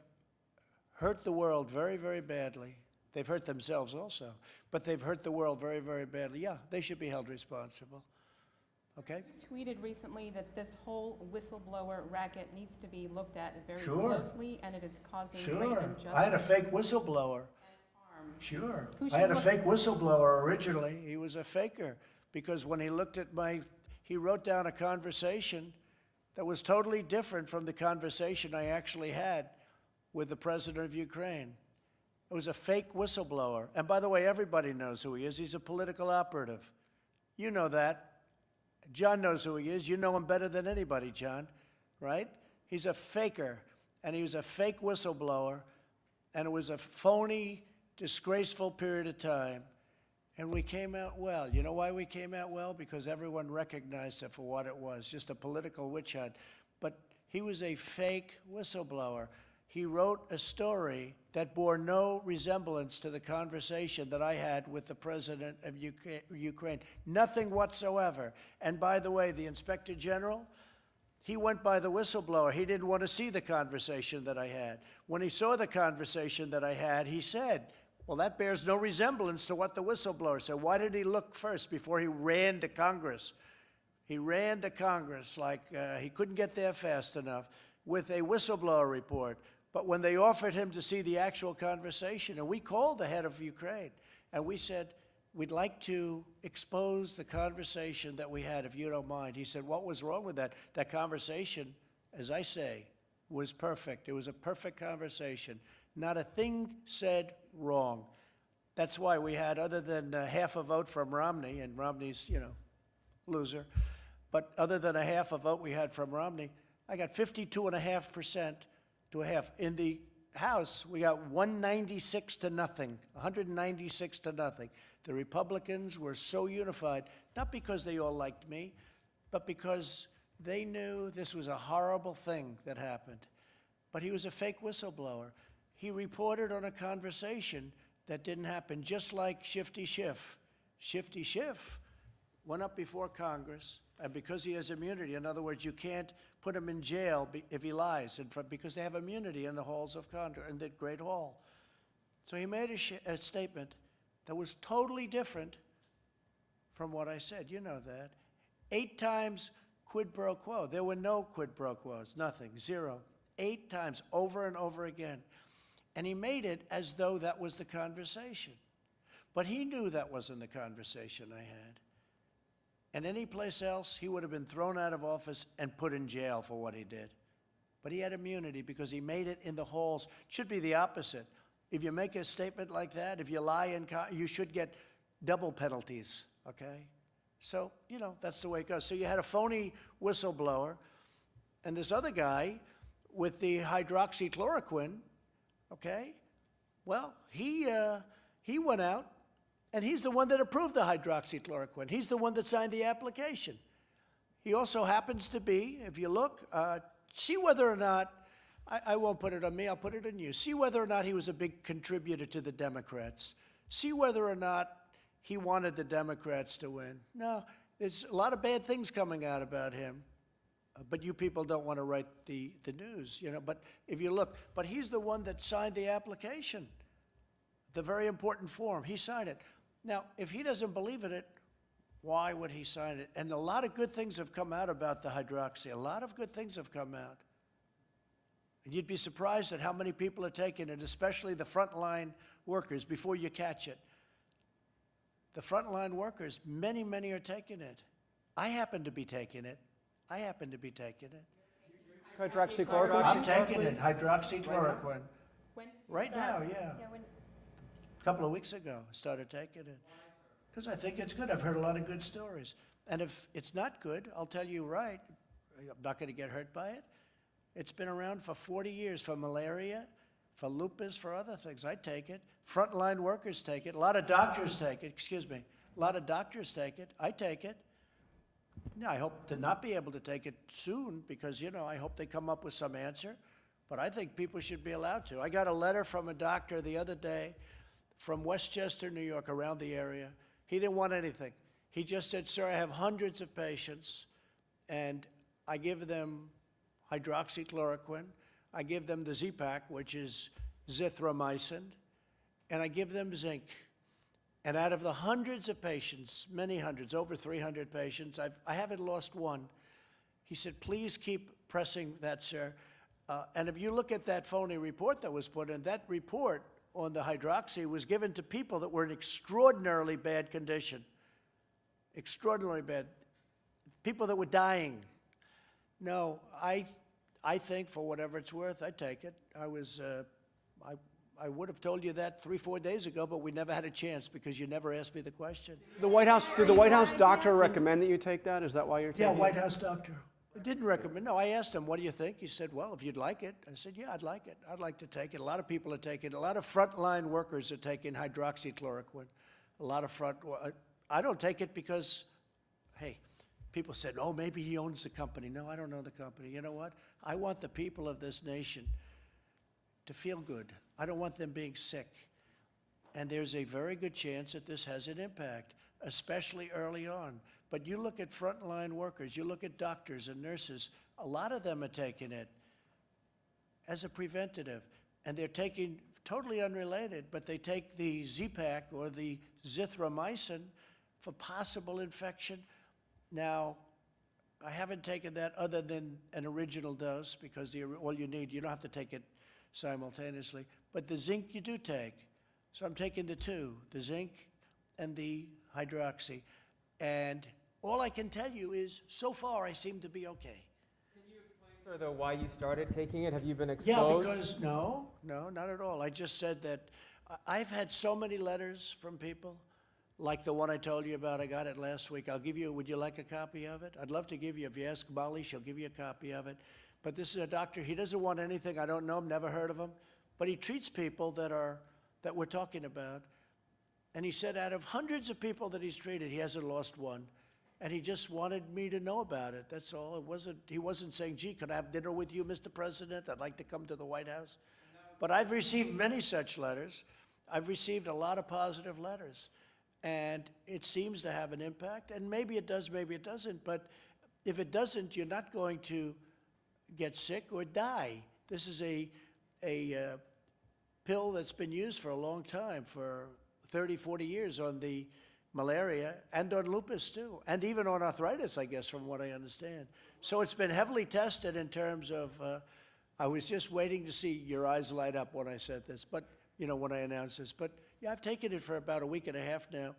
hurt the world very, very badly. They've hurt themselves also, but they've hurt the world very, very badly. Yeah, they should be held responsible. Okay?
You tweeted recently that this whole whistleblower racket needs to be looked at very
Sure.
closely, and it is causing great
Sure.
injustice.
I had a fake whistleblower. Sure. I had a fake whistleblower originally. He was a faker because when he looked at he wrote down a conversation that was totally different from the conversation I actually had with the president of Ukraine. It was a fake whistleblower. And by the way, everybody knows who he is. He's a political operative. You know that. John knows who he is. You know him better than anybody, John, right? He's a faker, and he was a fake whistleblower, and it was a phony, disgraceful period of time. And we came out well. You know why we came out well? Because everyone recognized it for what it was, just a political witch hunt. But he was a fake whistleblower. He wrote a story that bore no resemblance to the conversation that I had with the president of Ukraine. Nothing whatsoever. And by the way, the Inspector General, he went by the whistleblower. He didn't want to see the conversation that I had. When he saw the conversation that I had, he said, well, that bears no resemblance to what the whistleblower said. Why did he look first before he ran to Congress? He ran to Congress like he couldn't get there fast enough with a whistleblower report. But when they offered him to see the actual conversation, and we called the head of Ukraine, and we said, we'd like to expose the conversation that we had, if you don't mind. He said, what was wrong with that? That conversation, as I say, was perfect. It was a perfect conversation. Not a thing said wrong. That's why we had, other than half a vote from Romney, and Romney's, loser, but other than a half a vote we had from Romney, I got 52.5% to a half. In the House, we got 196 to nothing, 196 to nothing. The Republicans were so unified, not because they all liked me, but because they knew this was a horrible thing that happened. But he was a fake whistleblower. He reported on a conversation that didn't happen, just like Shifty Schiff. Shifty Schiff went up before Congress, and because he has immunity, in other words, you can't put him in jail if he lies, because they have immunity in the halls of Congress, in the Great Hall. So he made a statement that was totally different from what I said. You know that. 8 times quid pro quo. There were no quid pro quos, nothing, 0. 8 times, over and over again. And he made it as though that was the conversation. But he knew that wasn't the conversation I had. And any place else, he would have been thrown out of office and put in jail for what he did. But he had immunity because he made it in the halls. It should be the opposite. If you make a statement like that, if you lie, you should get double penalties, okay? So, that's the way it goes. So you had a phony whistleblower, and this other guy with the hydroxychloroquine, okay? Well, he went out, and he's the one that approved the hydroxychloroquine. He's the one that signed the application. He also happens to be, if you look, see whether or not, I won't put it on me, I'll put it on you. See whether or not he was a big contributor to the Democrats. See whether or not he wanted the Democrats to win. No, there's a lot of bad things coming out about him. But you people don't want to write the news, But if you look, but he's the one that signed the application, the very important form. He signed it. Now, if he doesn't believe in it, why would he sign it? And a lot of good things have come out about the hydroxy. A lot of good things have come out. And you'd be surprised at how many people are taking it, especially the frontline workers, before you catch it. The frontline workers, many, many are taking it. I happen to be taking it.
Hydroxychloroquine?
I'm taking it, hydroxychloroquine.
When
Right now, yeah. A couple of weeks ago, I started taking it. Because I think it's good. I've heard a lot of good stories. And if it's not good, I'll tell you right, I'm not going to get hurt by it. It's been around for 40 years for malaria, for lupus, for other things. I take it. Frontline workers take it. A lot of doctors take it. A lot of doctors take it. I take it. Now, I hope to not be able to take it soon because, I hope they come up with some answer. But I think people should be allowed to. I got a letter from a doctor the other day from Westchester, New York, around the area. He didn't want anything. He just said, sir, I have hundreds of patients, and I give them hydroxychloroquine. I give them the Z-Pak, which is zithromycin, and I give them zinc. And out of the hundreds of patients, many hundreds, over 300 patients, I haven't lost one. He said, please keep pressing that, sir. And if you look at that phony report that was put in, that report on the hydroxy was given to people that were in extraordinarily bad condition. Extraordinarily bad. People that were dying. No, I think for whatever it's worth, I take it. I would have told you that 3-4 days ago, but we never had a chance because you never asked me the question.
Did the White House doctor recommend that you take that? Is that why you're taking it?
Yeah, White House doctor. I didn't recommend. No, I asked him, what do you think? He said, well, if you'd like it. I said, yeah, I'd like it. I'd like to take it. A lot of people are taking it. A lot of frontline workers are taking hydroxychloroquine. A lot of I don't take it because, hey, people said, oh, maybe he owns the company. No, I don't own the company. You know what? I want the people of this nation to feel good. I don't want them being sick. And there's a very good chance that this has an impact, especially early on. But you look at frontline workers, you look at doctors and nurses, a lot of them are taking it as a preventative. And they're taking, totally unrelated, but they take the Z-Pak or the zithromycin for possible infection. Now, I haven't taken that other than an original dose because all you need, you don't have to take it simultaneously. But the zinc you do take. So I'm taking the two, the zinc and the hydroxy. And all I can tell you is, so far, I seem to be okay.
Can you explain further why you started taking it? Have you been exposed?
Yeah, because, no, not at all. I just said that I've had so many letters from people, like the one I told you about. I got it last week. I'll give you, would you like a copy of it? I'd love to give you, if you ask Molly, she'll give you a copy of it. But this is a doctor, he doesn't want anything, I don't know him, never heard of him, but he treats people that we're talking about. And he said out of hundreds of people that he's treated, he hasn't lost one. And he just wanted me to know about it, that's all. He wasn't saying, gee, could I have dinner with you, Mr. President? I'd like to come to the White House. But I've received many such letters. I've received a lot of positive letters. And it seems to have an impact. And maybe it does, maybe it doesn't. But if it doesn't, you're not going to get sick or die. This is a pill that's been used for a long time, for 30, 40 years on the malaria and on lupus too, and even on arthritis, I guess, from what I understand. So it's been heavily tested in terms of, I was just waiting to see your eyes light up when I said this, but, you know, when I announced this. But yeah, I've taken it for about a week and a half now,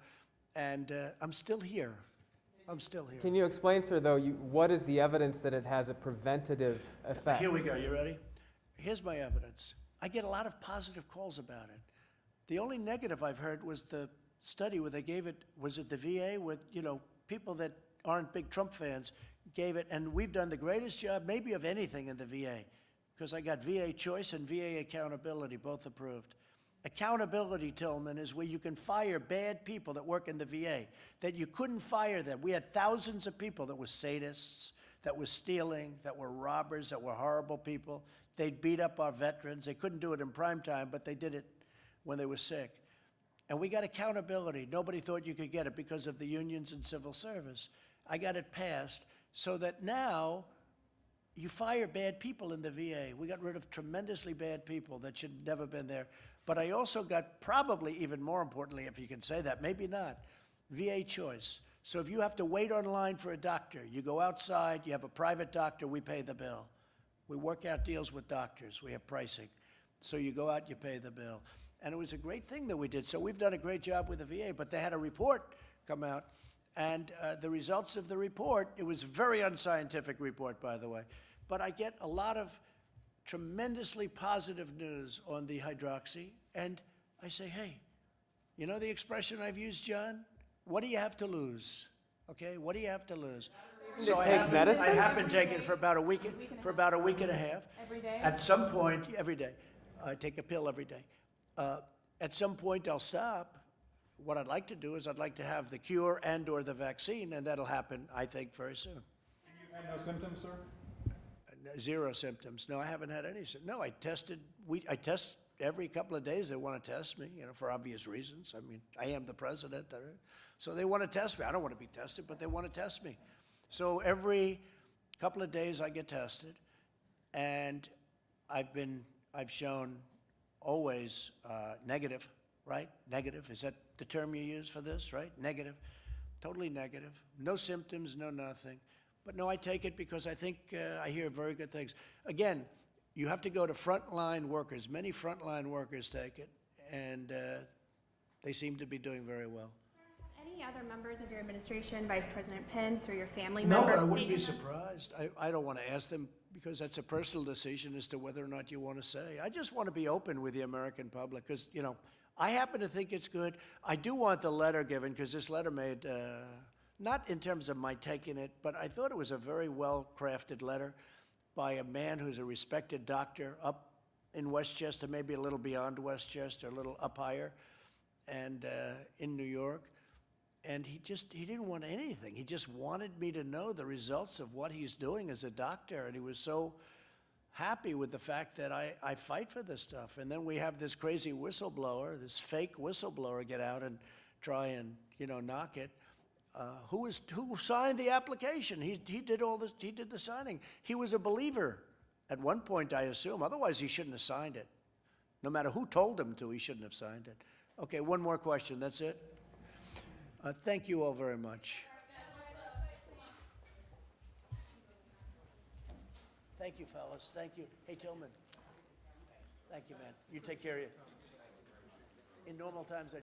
and I'm still here. I'm still here.
Can you explain, sir, though, what is the evidence that it has a preventative effect?
Here we go, you ready? Here's my evidence. I get a lot of positive calls about it. The only negative I've heard was the study where they gave it, was it the VA, with, you know, people that aren't big Trump fans gave it, and we've done the greatest job maybe of anything in the VA, because I got VA Choice and VA Accountability, both approved. Accountability, Tillman, is where you can fire bad people that work in the VA, that you couldn't fire them. We had thousands of people that were sadists, that were stealing, that were robbers, that were horrible people. They'd beat up our veterans. They couldn't do it in prime time, but they did it when they were sick. And we got accountability. Nobody thought you could get it because of the unions and civil service. I got it passed so that now you fire bad people in the VA. We got rid of tremendously bad people that should never been there. But I also got, probably even more importantly, if you can say that, maybe not, VA Choice. So if you have to wait online for a doctor, you go outside, you have a private doctor, we pay the bill. We work out deals with doctors, we have pricing. So you go out, you pay the bill. And it was a great thing that we did. So we've done a great job with the VA, but they had a report come out. And the results of the report, it was a very unscientific report, by the way, but I get a lot of tremendously positive news on the hydroxy. And I say, hey, you know the expression I've used, John? What do you have to lose? Okay, what do you have to lose? So I have been taking it for about a week and a half.
Every day?
At some point, every day. I take a pill every day. At some point, I'll stop. What I'd like to do is I'd like to have the cure and or the vaccine, and that'll happen, I think, very soon.
And you've had no symptoms, sir?
Zero symptoms. No, I haven't had any. No, I tested. I test every couple of days. They want to test me, you know, for obvious reasons. I mean, I am the president, so they want to test me. I don't want to be tested, but they want to test me. So every couple of days I get tested, and I've shown always negative, right? Negative, is that the term you use for this, right? Negative, totally negative. No symptoms, no nothing. But no, I take it because I think I hear very good things. Again, you have to go to frontline workers. Many frontline workers take it, and they seem to be doing very well.
Any other members of your administration, Vice President Pence or your family
No,
members?
but I wouldn't be surprised. I don't want to ask them because that's a personal decision as to whether or not you want to say. I just want to be open with the American public because, you know, I happen to think it's good. I do want the letter given because this letter made, not in terms of my taking it, but I thought it was a very well-crafted letter by a man who's a respected doctor up in Westchester, maybe a little beyond Westchester, a little up higher, and in New York. And he didn't want anything. He just wanted me to know the results of what he's doing as a doctor. And he was so happy with the fact that I fight for this stuff. And then we have this crazy whistleblower, this fake whistleblower get out and try and, you know, knock it. Who signed the application? He did all this, he did the signing. He was a believer at one point, I assume. Otherwise, he shouldn't have signed it. No matter who told him to, he shouldn't have signed it. Okay, one more question, that's it. Thank you all very much. Thank you, fellas. Thank you. Hey, Tillman. Thank you, man. You take care of you. In normal times,